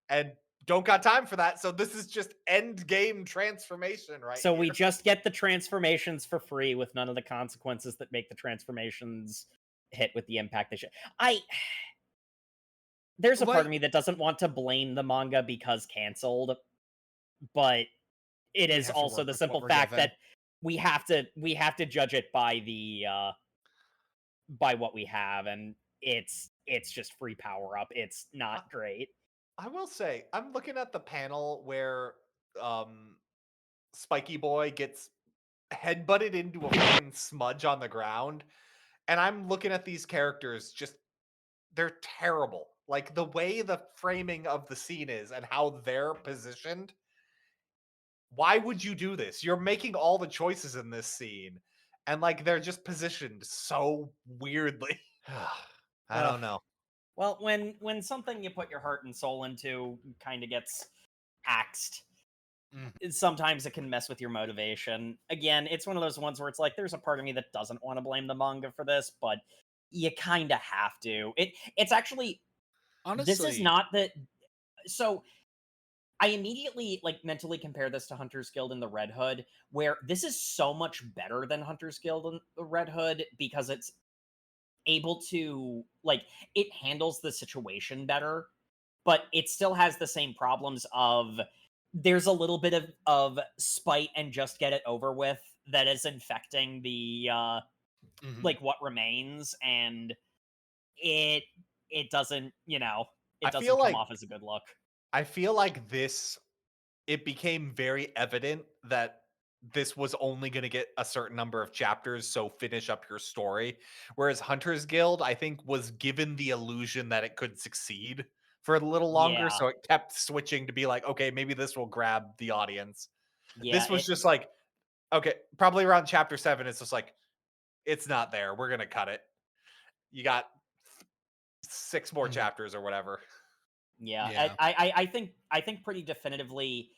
And don't got time for that. So this is just end game transformation right So here. we just get the transformations for free with none of the consequences that make the transformations hit with the impact they should. There's a part Like, of me that doesn't want to blame the manga because canceled, but it we is have to also work the with what simple we're fact given. that we have to judge it by the by what we have, and it's just free power up. It's not great. I will say, I'm looking at the panel where um Spiky Boy gets headbutted into a fucking smudge on the ground. And I'm looking at these characters, just they're terrible. Like the way the framing of the scene is and how they're positioned. Why would you do this? You're making all the choices in this scene. And like they're just positioned so weirdly. I Ugh. don't know. Well, when something you put your heart and soul into kind of gets axed, sometimes it can mess with your motivation. Again, it's one of those ones where it's like there's a part of me that doesn't want to blame the manga for this, but you kind of have to. It's actually Honestly, this is not the so I immediately like mentally compare this to Hunter's Guild and the Red Hood, where this is so much better than Hunter's Guild and the Red Hood because it's able to like it handles the situation better, but it still has the same problems of there's a little bit of spite and just get it over with that is infecting the like what remains, and it doesn't, it I doesn't feel come like off as a good look. this it became very evident that this was only going to get a certain number of chapters, so finish up your story. Whereas Hunter's Guild, I think, was given the illusion that it could succeed for a little longer, Yeah. so it kept switching to be like, okay, maybe this will grab the audience. Yeah, This was just like, okay, probably around chapter 7, it's just like, it's not there. We're going to cut it. You got 6 more chapters or whatever. yeah. Yeah. I think pretty definitively,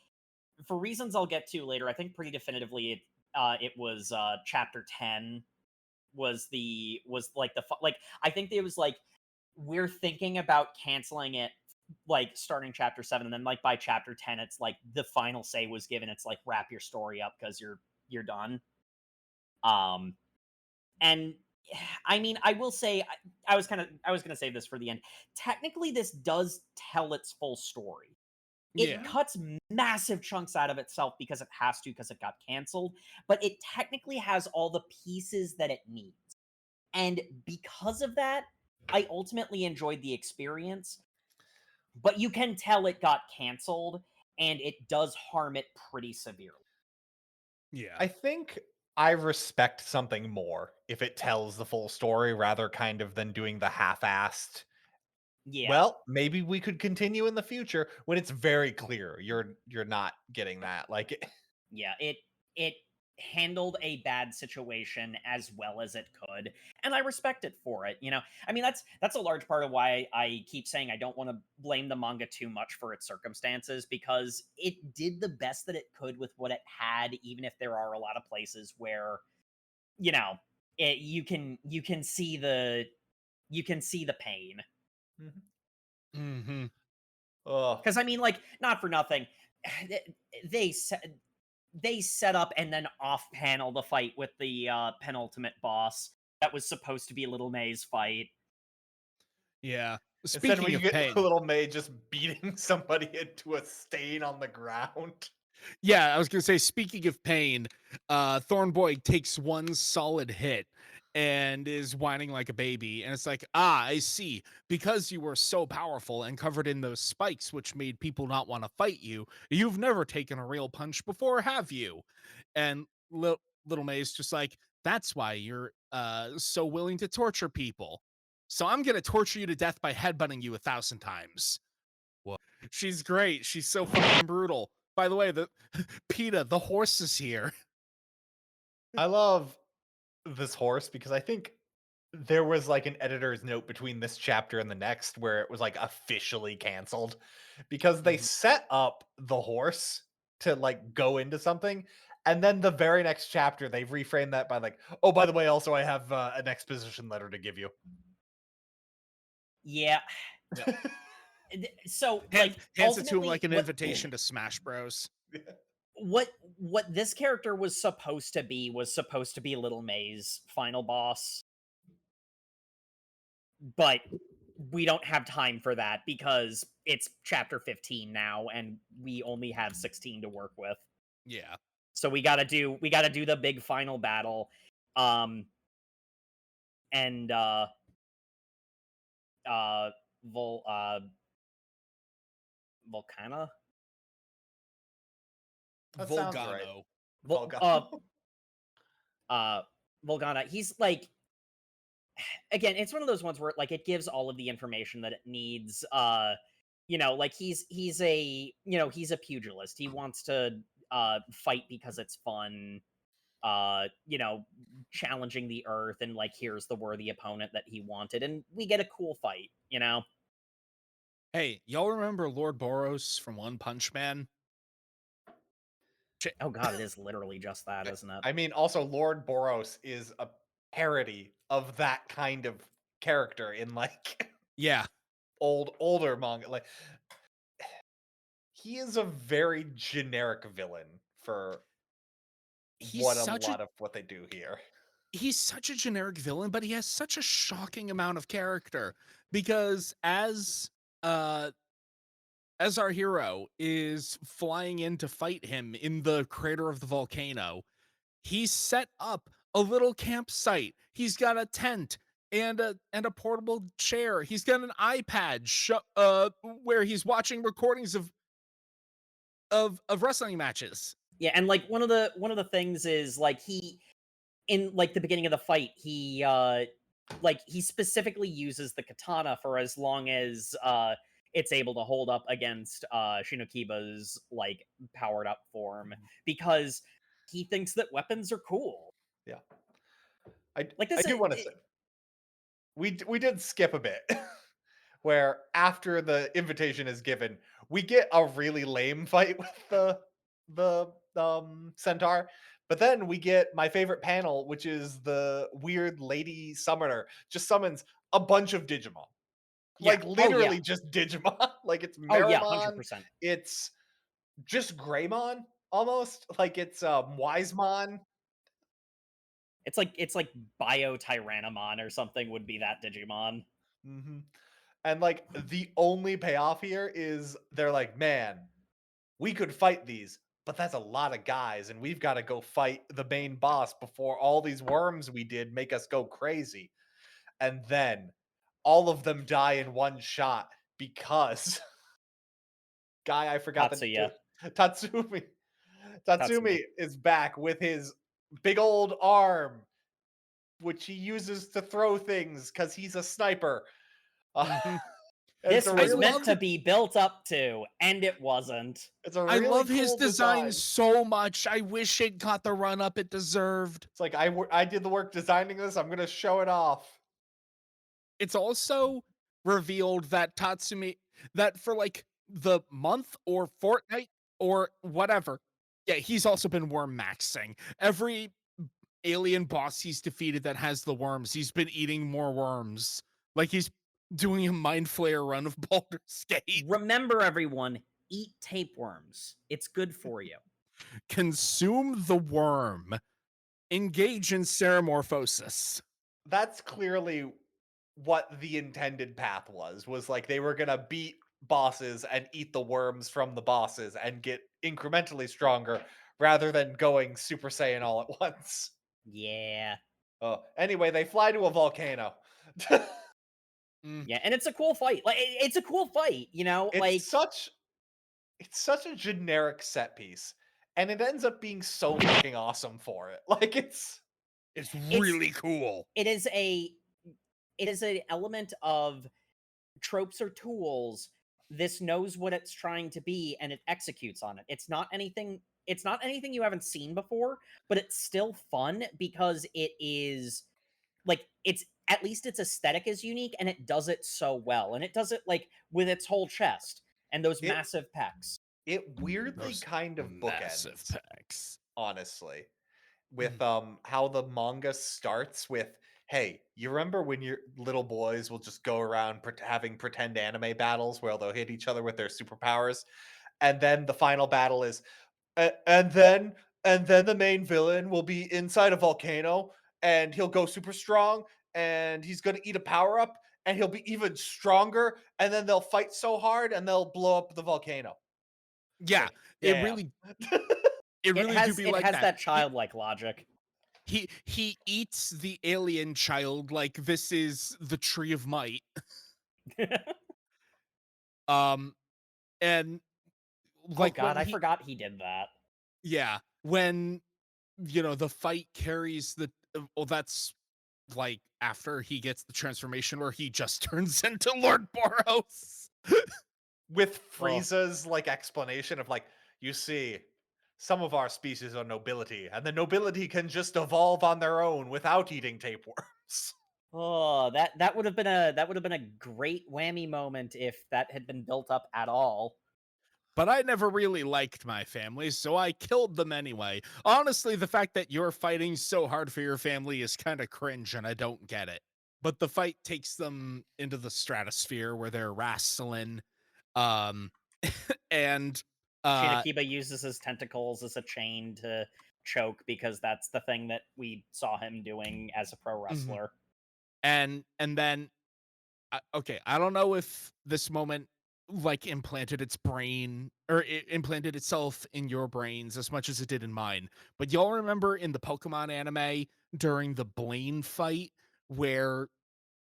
for reasons I'll get to later, I think pretty definitively it was chapter 10 was like like I think it was like we're thinking about canceling it like starting chapter 7, and then like by chapter 10 it's like the final say was given. It's like wrap your story up because you're done. um and I mean, I will say I was gonna save this for the end. Technically this does tell its full story. It Yeah. cuts massive chunks out of itself because it has to, because it got canceled, but it technically has all the pieces that it needs. And because of that, I ultimately enjoyed the experience, but you can tell it got canceled and it does harm it pretty severely. Yeah. I think I respect something more if it tells the full story rather kind of than doing the half-assed. Yeah. Well, maybe we could continue in the future when it's very clear you're not getting that. Like Yeah, it handled a bad situation as well as it could, and I respect it for it. I mean, that's a large part of why I keep saying I don't want to blame the manga too much for its circumstances, because it did the best that it could with what it had, even if there are a lot of places where you know you can see the pain. Mhm. Mm-hmm. Ugh. Because I mean, like, not for nothing, they said they set up and then off panel the fight with the penultimate boss that was supposed to be Little May's fight. Yeah. Instead, Speaking we of get pain, little May just beating somebody into a stain on the ground. yeah, I was gonna say, speaking of pain, Thornboy takes one solid hit and is whining like a baby, and it's like, I see. Because you were so powerful and covered in those spikes, which made people not want to fight you, you've never taken a real punch before, have you? And little May's just like, that's why you're so willing to torture people. So I'm gonna torture you to death by headbutting you 1,000 times. She's great. She's so fucking brutal. By the way, the PETA, the horse is here. I love this horse because I think there was like an editor's note between this chapter and the next where it was like officially canceled because they Mhm. set up the horse to like go into something, and then the very next chapter they reframe that by like, oh, by the way, also I have an exposition letter to give you. Yeah. Yeah. So, Hand, like, hands it to him ultimately, like an invitation to Smash Bros. what this character was supposed to be Little May's final boss, but we don't have time for that because it's chapter 15 now and we only have 16 to work with. Yeah. So we got to do the big final battle. Um and uh Vol Volcana? That sounds right. Volgano. Vol- Volcano. uh Volgana, he's like, again, it's one of those ones where like it gives all of the information that it needs. Like he's a pugilist. He wants to fight because it's fun. uh you know Challenging the earth, and like here's the worthy opponent that he wanted, and we get a cool fight. Hey, y'all remember Lord Boros from One Punch Man? Ch- Oh god, it is literally just that, isn't it? I mean, also Lord Boros is a parody of that kind of character in like yeah. older manga. Like he is a very generic villain for He's what a such a lot of what they do here. he's such a generic villain, but he has such a shocking amount of character because as our hero is flying in to fight him in the crater of the volcano, he's set up a little campsite. He's got a tent and a portable chair. He's got an iPad where he's watching recordings of wrestling matches. Yeah, and like one of the things is like he in like the beginning of the fight, he specifically uses the katana for as long as it's able to hold up against Shinokiba's like powered up form, because he thinks that weapons are cool. Yeah. I Like I this do want to say we did skip a bit where after the invitation is given, we get a really lame fight with the centaur But then we get my favorite panel, which is the weird lady summoner just summons a bunch of Digimon. Yeah. Like, Oh yeah. literally just Digimon. Like, it's Oh yeah. Meramon, 100%. it's just Greymon, almost. Like, it's, Wisemon. It's like Bio Tyrannomon or something would be that Digimon. Mhm. And, like, the only payoff here is they're like, "Man, we could fight these, but that's a lot of guys, and we've gotta go fight the main boss before all these worms we did make us go crazy." And then all of them die in one shot because guy I forgot the Tatsuya. Tatsumi. Tatsumi Tatsumi. is back with his big old arm, which he uses to throw things because he's a sniper. Uh, Mhm. it's This a I was really meant love to be built up to, and it wasn't. it's a I really love his cool design design. so much. I wish it got the run up it deserved. It's like I did the work designing this. I'm gonna show it off. It's also revealed that Tatsumi that for like the month or fortnight or whatever. Yeah, he's also been worm maxing. Every alien boss he's defeated that has the worms, he's been eating more worms. Like he's doing a mind flayer run of Baldur's Gate. Remember, everyone, eat tapeworms. It's good for you. Consume the worm. Engage in ceramorphosis. That's clearly what the intended path was like they were gonna beat bosses and eat the worms from the bosses and get incrementally stronger rather than going Super Saiyan all at once. Yeah. Oh, anyway, they fly to a volcano. Mm, Yeah, and it's a cool fight. Like it's a cool fight, it's like such it's such a generic set piece, and it ends up being so fucking awesome for it. Like it's it's really cool. it is a element of tropes or tools. This knows what it's trying to be and it executes on it. It's not anything you haven't seen before, but it's still fun because it is like it's at least its aesthetic is unique and it does it so well. And it does it like with its whole chest and those it massive pecs. it weirdly Those kind of massive bookends, pecs. honestly. With Mm, how the manga starts with, hey, you remember when your little boys will just go around having pretend anime battles where they'll hit each other with their superpowers, and then the final battle is, and then the main villain will be inside a volcano and he'll go super strong and he's going to eat a power up and he'll be even stronger and then they'll fight so hard and they'll blow up the volcano. It's yeah, like, it damn. really it It really do has be it like has that. that childlike logic. He eats the alien child like this is the tree of might. Um and Oh like god, when I he forgot he did that. yeah, when the fight carries the well that's like after he gets the transformation where he just turns into Lord Boros. With Oh. Frieza's like explanation of like, you see, some of our species are nobility, and the nobility can just evolve on their own without eating tapeworms. Oh, that would have been a great whammy moment if that had been built up at all. But I never really liked my family, so I killed them anyway. Honestly, the fact that you're fighting so hard for your family is kind of cringe and I don't get it. But the fight takes them into the stratosphere where they're wrestling. Um and Shinakiba uses his tentacles as a chain to choke because that's the thing that we saw him doing as a pro mhm. wrestler. and then okay, I don't know if this moment like implanted its brain or it implanted itself in your brains as much as it did in mine. But y'all remember in the Pokemon anime during the Blaine fight where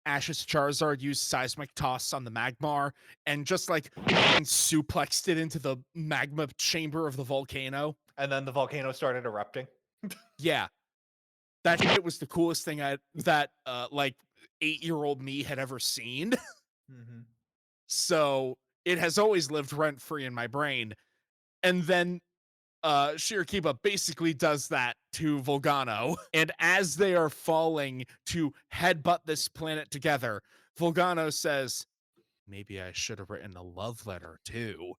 Ash's Charizard used seismic toss on the Magmar and just like suplexed it into the magma chamber of the volcano? And then the volcano started erupting. Yeah, that shit was the coolest thing that like 8-year-old me had ever seen. Mhm. So it has always lived rent free in my brain. And then Shirakiba basically does that to Volgano. And as they are falling to headbutt this planet together, Volgano says, maybe I should have written a love letter too.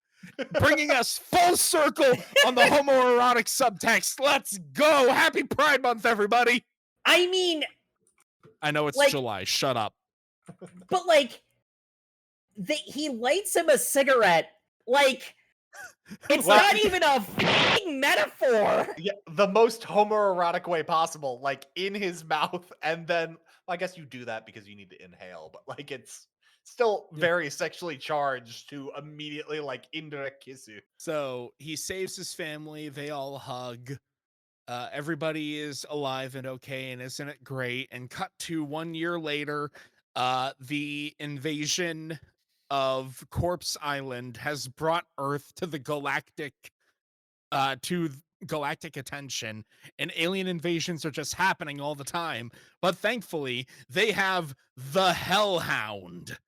bringing us full circle on the homoerotic subtext. Let's go. Happy Pride Month, everybody. I mean, I know it's like, July. Shut up. but like, he lights him a cigarette. Like, it's Well, not even a fucking metaphor. yeah, the most homoerotic way possible, like in his mouth, and then I guess you do that because you need to inhale, but like it's still Yeah. very sexually charged to immediately like indirect kiss you. So he saves his family. They all hug. Everybody is alive and okay, and isn't it great? And cut to 1 year later, the invasion of Corpse Island has brought Earth to the galactic attention, and alien invasions are just happening all the time. But thankfully, they have the Hellhound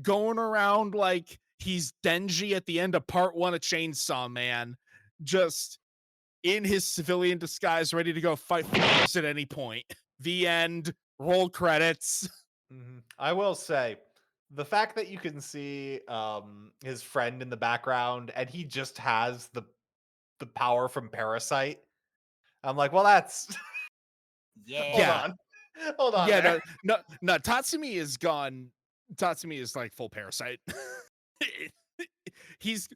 going around like he's Denji at the end of part 1 of Chainsaw Man, just in his civilian disguise, ready to go fight at any point. The end. Roll credits. I will say, the fact that you can see his friend in the background and he just has the power from Parasite. I'm like, well, that's Yeah. hold Yeah. on. Hold on Yeah, there. no. Tatsumi is gone. Tatsumi is like full Parasite. he's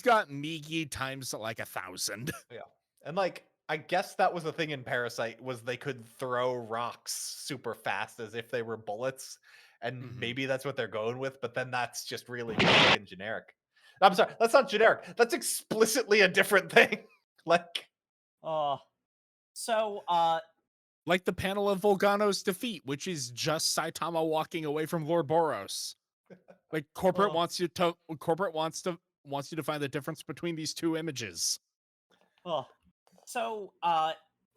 got Migi times like 1,000. Yeah. And like I guess that was the thing in Parasite was they could throw rocks super fast as if they were bullets. And Mhm. maybe that's what they're going with, but then that's just really fucking generic. I'm sorry, that's not generic. That's explicitly a different thing. Like So, Like the panel of Volgano's defeat, which is just Saitama walking away from Lord Boros. Like corporate Oh. wants you to find the difference between these two images. so,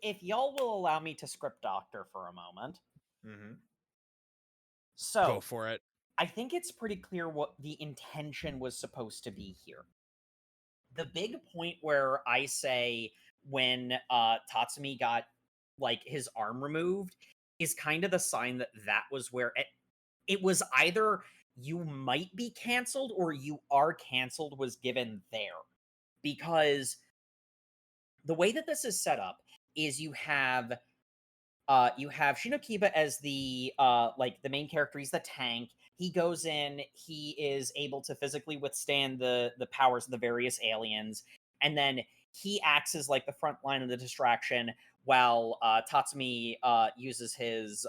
if y'all will allow me to script doctor for a moment. mhm. So, Go for it. I think it's pretty clear what the intention was supposed to be here. The big point where I say when Tatsumi got like his arm removed is kind of the sign that that was where it was either you might be canceled or you are canceled was given there. Because the way that this is set up is you have Shinokiba as the like the main character. He's the tank. He goes in. He is able to physically withstand the powers of the various aliens, and then he acts as like the front line of the distraction, while Tatsumi uses his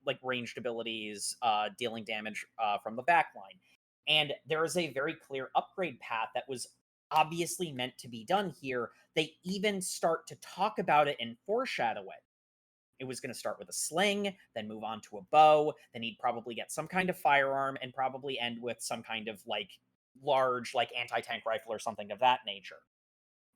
like ranged abilities, dealing damage from the back line. And there is a very clear upgrade path that was obviously meant to be done here. They even start to talk about it and foreshadow it. It was going to start with a sling, then move on to a bow, then he'd probably get some kind of firearm, and probably end with some kind of like large like anti-tank rifle or something of that nature.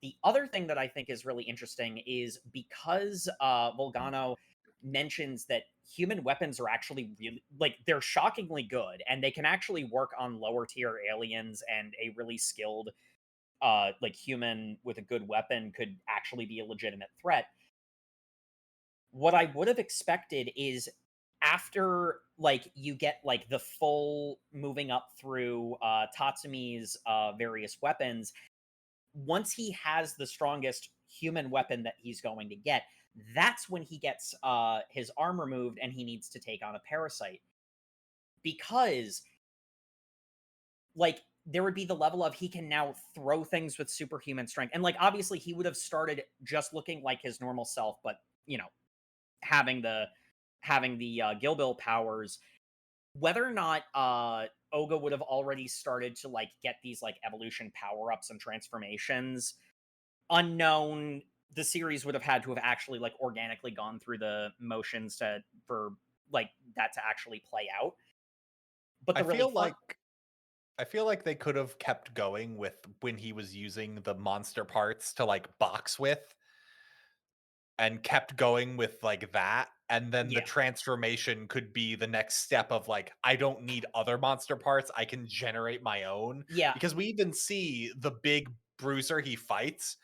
The other thing that I think is really interesting is because Volgano mentions that human weapons are actually really like they're shockingly good and they can actually work on lower tier aliens, and a really skilled like human with a good weapon could actually be a legitimate threat. What I would have expected is after like you get like the full moving up through Tatsumi's various weapons, once he has the strongest human weapon that he's going to get, that's when he gets his arm removed and he needs to take on a parasite. Because like there would be the level of he can now throw things with superhuman strength. And like obviously he would have started just looking like his normal self, but you know, having the Gilbil powers, whether or not Oga would have already started to like get these like evolution power-ups and transformations, unknown. The series would have had to have actually like organically gone through the motions for like that to actually play out. But I the really feel fun like I feel like they could have kept going with when he was using the monster parts to like box with and kept going with like that, and then the Yeah. transformation could be the next step of like I don't need other monster parts, I can generate my own. Yeah. Because we even see the big bruiser he fights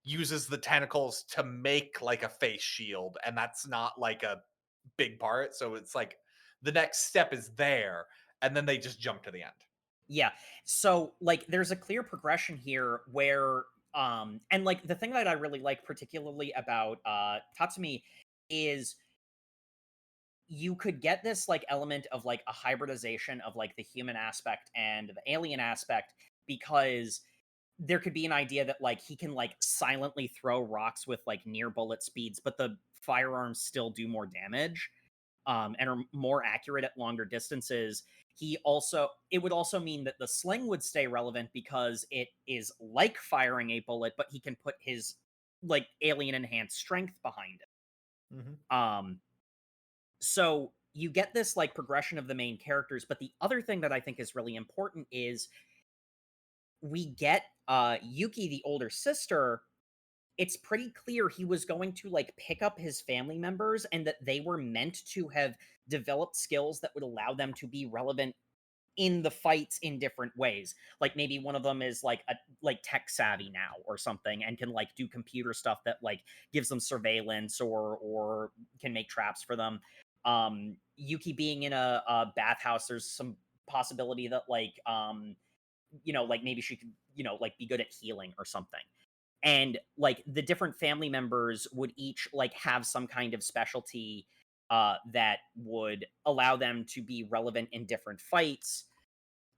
uses the tentacles to make like a face shield, and that's not like a big part, so it's like the next step is there, and then they just jump to the end. Yeah. So, like, there's a clear progression here where, and like the thing that I really like particularly about Tatsumi is you could get this like element of like a hybridization of like the human aspect and the alien aspect because there could be an idea that like he can like silently throw rocks with like near bullet speeds, but the firearms still do more damage, and are more accurate at longer distances. It would also mean that the sling would stay relevant because it is like firing a bullet, but he can put his like alien enhanced strength behind Mhm. it. So you get this like progression of the main characters, but the other thing that I think is really important is we get Yuki, the older sister. It's pretty clear he was going to like pick up his family members and that they were meant to have developed skills that would allow them to be relevant in the fights in different ways. Like maybe one of them is like a like tech savvy now or something and can like do computer stuff that like gives them surveillance or can make traps for them. Yuki being in a bathhouse, there's some possibility that like like maybe she could like be good at healing or something. And like the different family members would each like have some kind of specialty that would allow them to be relevant in different fights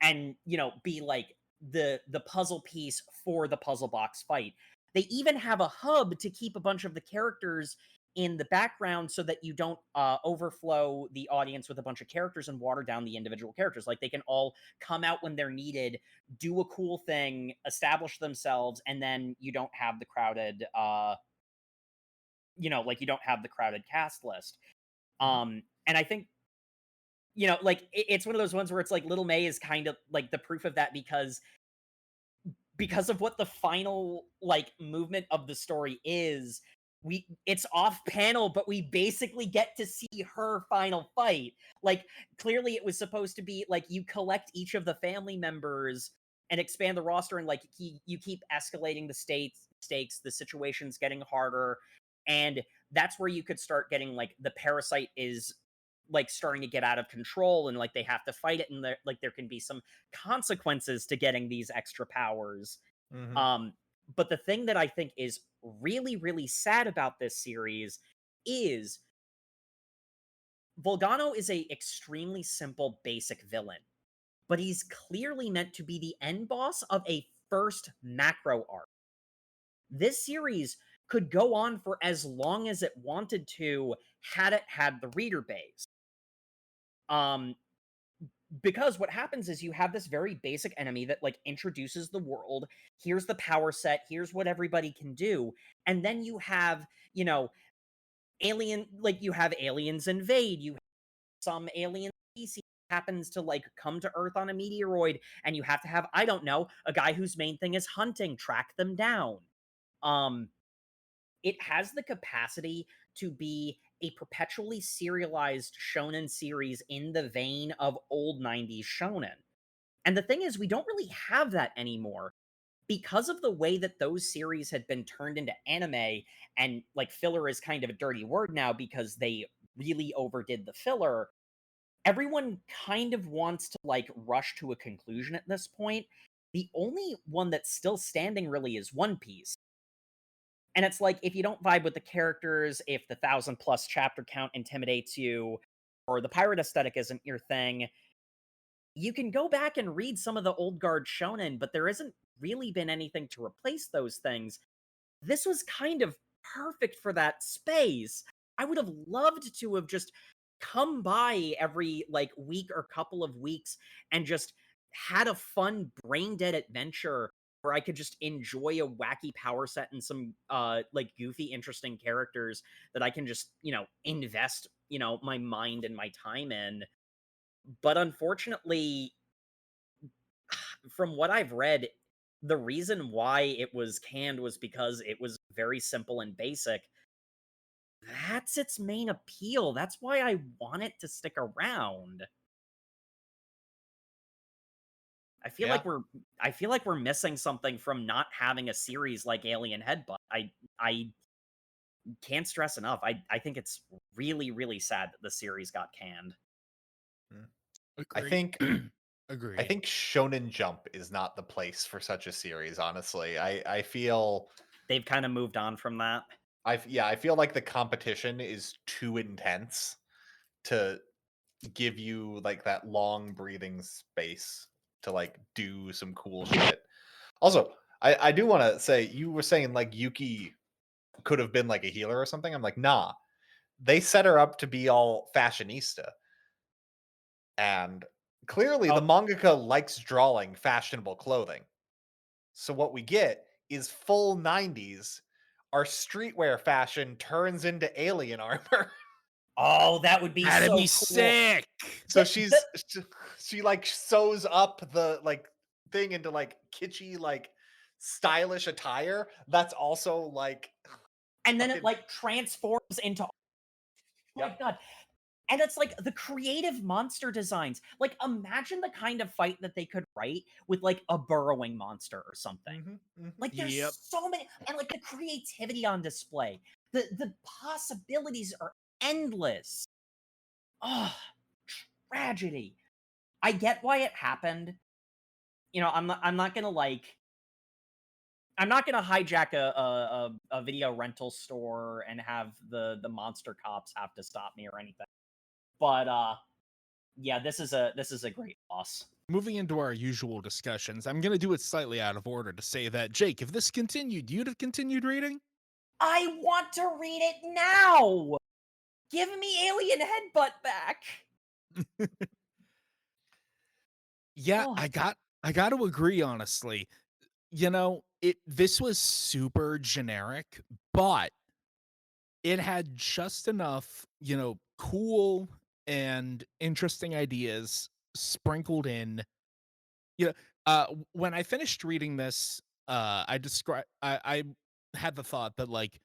and be like the puzzle piece for the puzzle box fight. They even have a hub to keep a bunch of the characters in the background so that you don't overflow the audience with a bunch of characters and water down the individual characters. Like they can all come out when they're needed, do a cool thing, establish themselves, and then you don't have the crowded like you don't have the crowded cast list. Mhm. And I think like it's one of those ones where it's like Little May is kind of like the proof of that because of what the final like movement of the story is. It's off panel, but we basically get to see her final fight. Like clearly it was supposed to be like you collect each of the family members and expand the roster, and like you keep escalating the stakes, the situation's getting harder, and that's where you could start getting like the parasite is like starting to get out of control and like they have to fight it, and there can be some consequences to getting these extra powers. Mhm. um but the thing that I think is really really sad about this series is Volgano is a extremely simple basic villain, but he's clearly meant to be the end boss of a first macro arc. This series could go on for as long as it wanted to had it had the reader base. um because what happens is you have this very basic enemy that like introduces the world. Here's the power set, here's what everybody can do, and then you have you have aliens invade, you have some alien species happens to like come to earth on a meteoroid, and you have to have, I don't know, a guy whose main thing is hunting track them down. um it has the capacity to be a perpetually serialized shonen series in the vein of old 90s shonen. And the thing is, we don't really have that anymore because of the way that those series had been turned into anime. And like filler is kind of a dirty word now because they really overdid the filler. Everyone kind of wants to like rush to a conclusion at this point. The only one that's still standing really is One Piece. And it's like, if you don't vibe with the characters, if the 1,000+ chapter count intimidates you, or the pirate aesthetic isn't your thing, you can go back and read some of the old guard shonen, but there isn't really been anything to replace those things. This was kind of perfect for that space. I would have loved to have just come by every like week or couple of weeks and just had a fun brain dead adventure where I could just enjoy a wacky power set and some like goofy interesting characters that I can just, invest, my mind and my time in. But unfortunately, from what I've read, the reason why it was canned was because it was very simple and basic. That's its main appeal. That's why I want it to stick around. I feel Yeah. like we're I feel like we're missing something from not having a series like Alien Headbutt. I can't stress enough. I think it's really really sad that the series got canned. Mm. I Agree. think Agreed. I think Shonen Jump is not the place for such a series, honestly. I feel They've kind of moved on from that. I feel like the competition is too intense to give you like that long breathing space to like do some cool shit. Also, I do want to say you were saying like Yuki could have been like a healer or something. I'm like, nah. They set her up to be all fashionista. And clearly the Oh, mangaka likes drawing fashionable clothing. So what we get is full 90s. Our streetwear fashion turns into alien armor. oh, that would be That'd be so cool. sick. So The she like sews up the like thing into like kitschy like stylish attire that's also like and then it fucking like transforms into, oh my yep. god. And it's like the creative monster designs. Like, imagine the kind of fight that they could write with like a burrowing monster or something. Mhm, mhm. Like, there's Yep. so many, and like the creativity on display. The possibilities are endless. Oh, tragedy. I get why it happened. You know, I'm not gonna like I'm not gonna hijack a video rental store and have the monster cops have to stop me or anything. But yeah, this is a great loss. Moving into our usual discussions, I'm going to do it slightly out of order to say that, Jake, if this continued, you'd have continued reading? I want to read it now. Give me Alien Headbutt back. Yeah, Oh, I got to agree honestly. You know, this was super generic, but it had just enough, cool and interesting ideas sprinkled in. You know, when I finished reading this, I had the thought that like,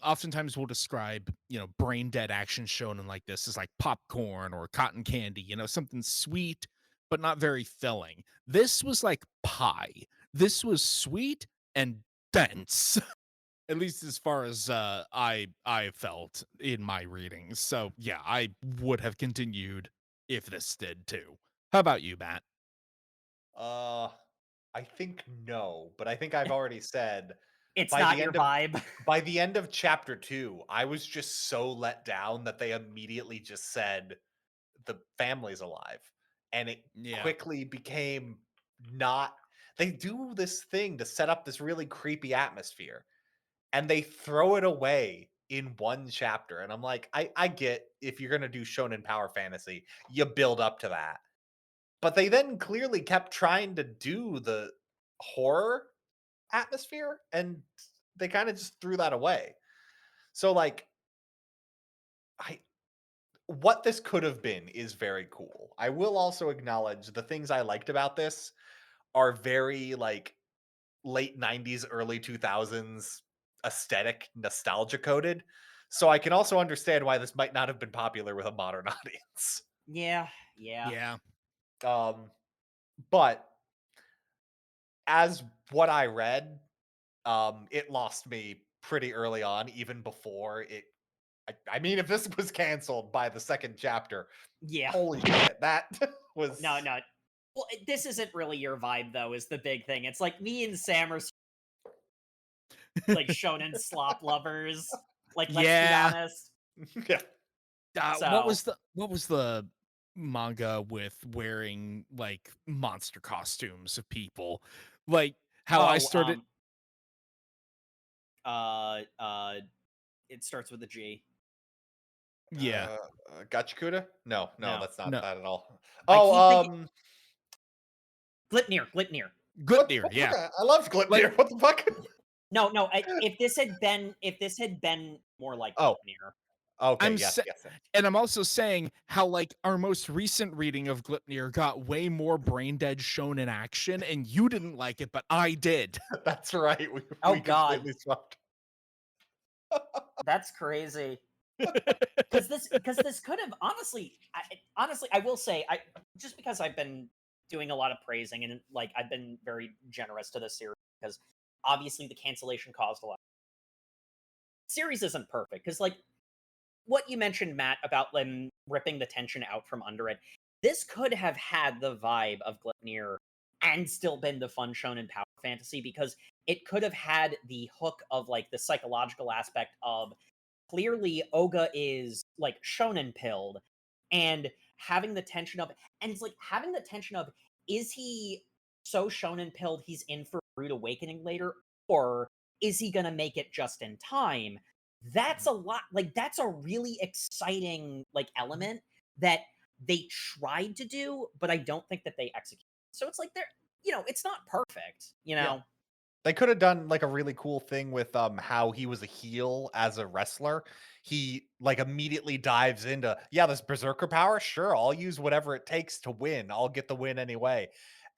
oftentimes we'll describe, brain dead action shonen like this as like popcorn or cotton candy, something sweet but not very filling. This was like pie. This was sweet and dense. At least as far as I felt in my readings. So yeah, I would have continued if this did too. How about you, Matt? Uh I think no, but I think I've already said it's by not the your end of vibe. chapter 2, I was just so let down that they immediately just said the family's alive. And it Yeah. quickly became not they do this thing to set up this really creepy atmosphere and they throw it away in one chapter. And I'm like, I get if you're gonna do shonen power fantasy, you build up to that. But they then clearly kept trying to do the horror atmosphere and they kind of just threw that away. So like I what this could have been is very cool. I will also acknowledge the things I liked about this are very like late 90s early 2000s aesthetic nostalgia coded. So I can also understand why this might not have been popular with a modern audience. Yeah, yeah, Yeah. Um but as what I read, it lost me pretty early on, even before it. I mean, if this was canceled by the second chapter, yeah. holy shit, that No, was. no. Well, this isn't really your vibe, though. Is the big thing? It's like me and Sam are like shonen slop lovers. Like, let's be Yeah. honest. Yeah. So, What was the manga with wearing like monster costumes of people? Like how I oh, started uh, uh, it starts with a G. yeah. Gachikuta? No, no, No, that's not No. that at all. I Oh, keep thinking Glitnir, Glitnir. Glitnir, what the yeah. fuck? I love Like Glitnir. What the fuck? No, no. If this had been more like Oh, Glitnir. okay, I'm yes, sa- yes, yes. and I'm also saying how like our most recent reading of Glitnir got way more brain dead shown in action and you didn't like it but I did. That's right. Oh We God, completely swapped. that's crazy. Because this could have honestly, I will say, I just because I've been doing a lot of praising and like I've been very generous to this series because obviously the cancellation caused a lot. Series isn't perfect because like what you mentioned, Matt, about them ripping the tension out from under it. this could have had the vibe of Gleipnir and still been the fun shonen power fantasy, because it could have had the hook of like the psychological aspect of clearly Oga is like shonen pilled, and having the tension of, and it's like having the tension of, is he so shonen pilled he's in for a rude awakening later, or is he gonna make it just in time? That's a lot, like that's a really exciting like element that they tried to do, but I don't think that they executed. So it's like they're, it's not perfect, Yeah. They could have done like a really cool thing with how he was a heel as a wrestler. He like immediately dives into, yeah, this berserker power, sure, I'll use whatever it takes to win. I'll get the win anyway.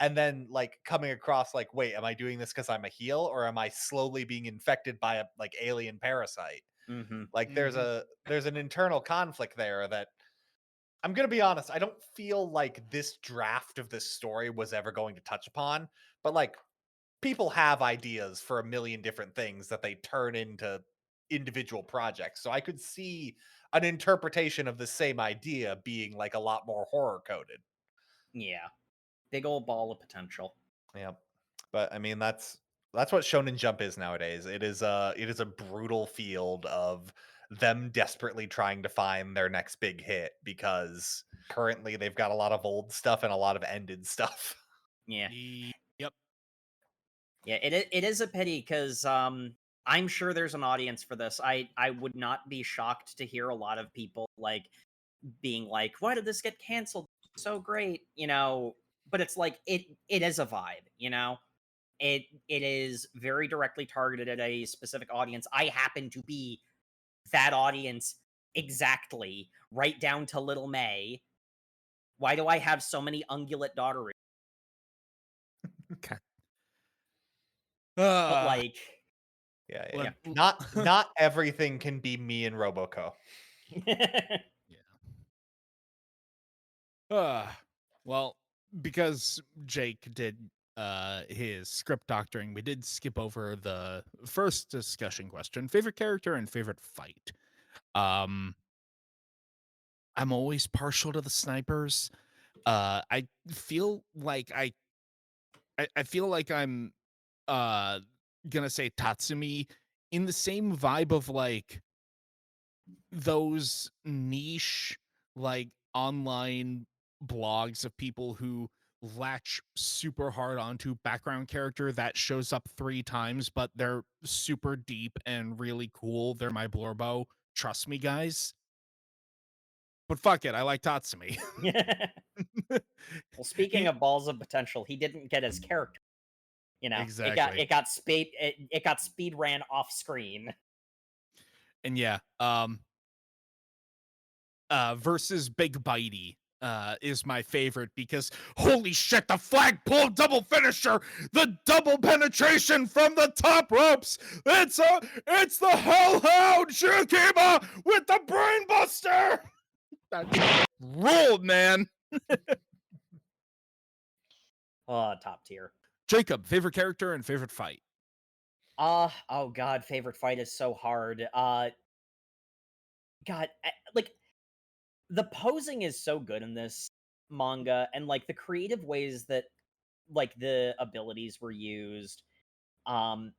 And then like coming across like, wait, am I doing this because I'm a heel, or am I slowly being infected by a like alien parasite? Mm-hmm. Like there's an internal conflict there that I'm gonna be honest, I don't feel like this draft of this story was ever going to touch upon, but like people have ideas for a million different things that they turn into individual projects. So I could see an interpretation of the same idea being like a lot more horror coded. Yeah. Big old ball of potential. Yeah. But I mean that's what Shonen Jump is nowadays. It is a brutal field of them desperately trying to find their next big hit because currently they've got a lot of old stuff and a lot of ended stuff. Yeah. Yep. Yeah, it is a pity, because I'm sure there's an audience for this. I would not be shocked to hear a lot of people like being like, "Why did this get canceled? So great," But it's like it is a vibe, It is very directly targeted at a specific audience. I happen to be that audience exactly, right down to Little May. Why do I have so many ungulate daughter? Okay. But like, Yeah, yeah, yeah. Let- Not everything can be me and Roboco. well, because Jake did his script doctoring, we did skip over the first discussion question: favorite character and favorite fight. Um, I'm always partial to the snipers. I feel like I feel like I'm gonna say Tatsumi, in the same vibe of like those niche like online blogs of people who latch super hard onto background character that shows up 3 times, but they're super deep and really cool. They're my blurbo. Trust me, guys. But fuck it, I like Tatsumi. Well, speaking He of balls of potential, he didn't get his character. exactly. It got speed ran off screen. And yeah, versus Big Bitey is my favorite because holy shit, the flagpole double finisher, the double penetration from the top ropes. It's the Hellhound Shikima with the brainbuster. That ruled, man. Oh, top tier. Jacob, favorite character and favorite fight. Oh god, favorite fight is so hard. Like the posing is so good in this manga, and like the creative ways that like the abilities were used. Um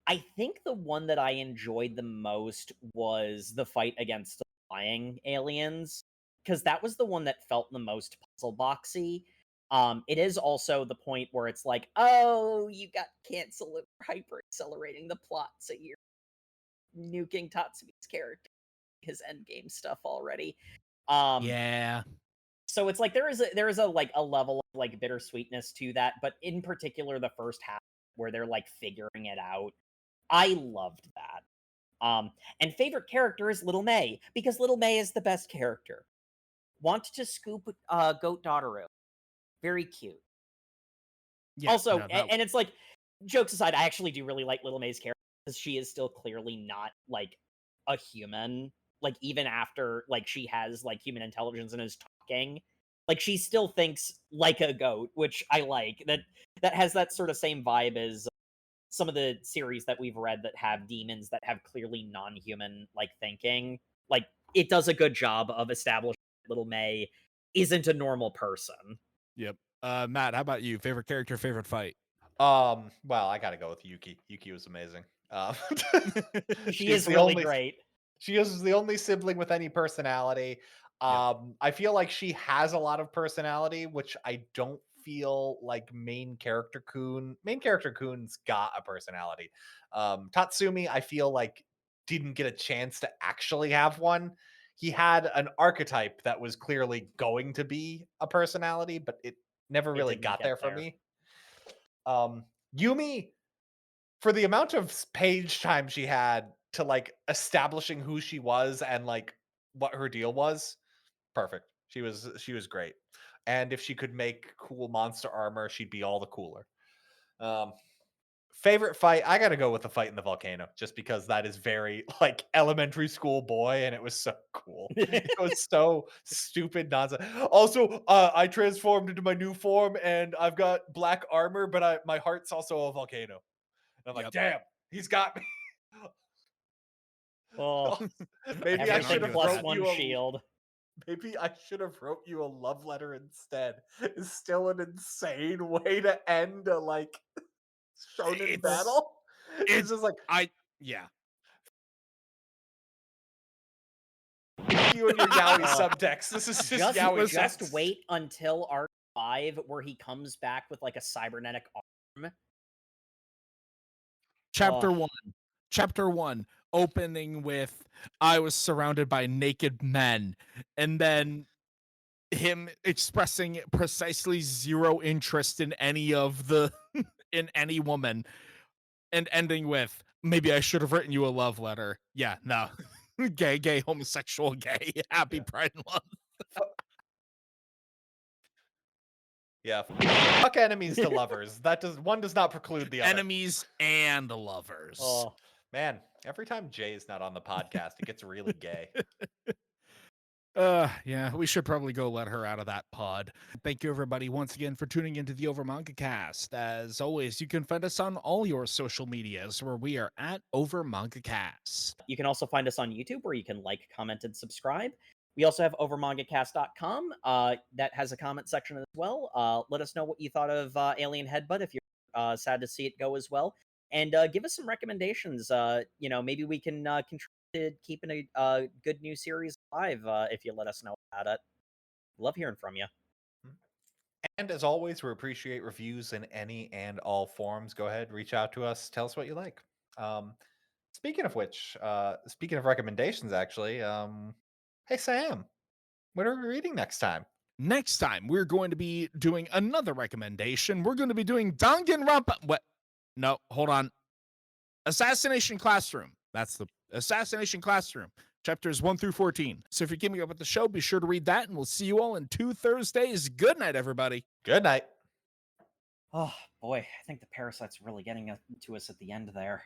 I think the one that I enjoyed the most was the fight against the flying aliens, because that was the one that felt the most puzzle boxy. It is also the point where it's like, oh, you got canceled for hyper accelerating the plot, so you're nuking Tatsumi's character, his endgame stuff already. Um, Yeah. so it's like there is a like a level of like bittersweetness to that, but in particular the first half where they're like figuring it out. I loved that. And favorite character is Little May, because Little May is the best character. Want to scoop Goat Dotteru. Very cute. Yeah. Also, No, that and it's like, jokes aside, I actually do really like Little May's character, because she is still clearly not like a human. Like even after like she has like human intelligence and is talking, like she still thinks like a goat, which I like. That has that sort of same vibe as some of the series that we've read that have demons that have clearly non-human like thinking. Like it does a good job of establishing Little May isn't a normal person. Yep. Matt, how about you? Favorite character, favorite fight? Well, I gotta go with Yuki. Yuki was amazing. She She's is the really only great. She is the only sibling with any personality. Yep. I feel like she has a lot of personality, which I don't feel like main character Kun's got a personality. Tatsumi, I feel like didn't get a chance to actually have one. He had an archetype that was clearly going to be a personality, but it never It really didn't got get there for there. me. Yumi, for the amount of page time she had to like establishing who she was and like what her deal was, perfect. She was great. And if she could make cool monster armor, she'd be all the cooler. Um Favorite fight, I got to go with the fight in the volcano just because that is very like elementary school boy and it was so cool. It was so stupid nonsense. Also, I transformed into my new form and I've got black armor, but my heart's also a volcano. And I'm like, Yep. damn, he's got me. Oh, Maybe I can't should everything argue have with plus that. wrote one you a shield. maybe I should have wrote you a love letter instead. It's still an insane way to end a like shonen It's battle. It's it's just like yeah. you and your yaoi Oh, subtext. This is just yaoi just text. wait until arc 5 where he comes back with like a cybernetic arm. Chapter Oh, 1. Chapter 1 opening with I was surrounded by naked men, and then him expressing precisely zero interest in any of the in any woman, and ending with maybe I should have written you a love letter. Yeah, no. Gay, homosexual, gay. Happy Yeah. Pride Month. Yeah. Fuck enemies to lovers. One does not preclude the other. Enemies and lovers. oh. Man, every time Jay's not on the podcast, it gets really gay. Yeah, we should probably go let her out of that pod. Thank you, everybody, once again for tuning into the Over Manga Cast. As always, you can find us on all your social medias where we are at Over Manga Cast. You can also find us on YouTube where you can like, comment, and subscribe. We also have overmangacast.com that has a comment section as well. Let us know what you thought of Alien Headbutt if you're sad to see it go as well. And give us some recommendations. Maybe we can contribute to keeping a good new series alive if you let us know about it. Love hearing from you. And as always, we appreciate reviews in any and all forms. Go ahead, reach out to us, tell us what you like. Speaking of which, speaking of recommendations, actually, hey Sam, what are we reading next time? Next time, we're going to be doing another recommendation. We're going to be doing Danganronpa. What? No, hold on. Assassination Classroom. That's the Assassination Classroom. Chapters 1 through 14. So if you're keeping up with the show, be sure to read that, and we'll see you all in 2 Thursdays. Good night, everybody. Good night. Oh boy, I think the parasite's really getting to us at the end there.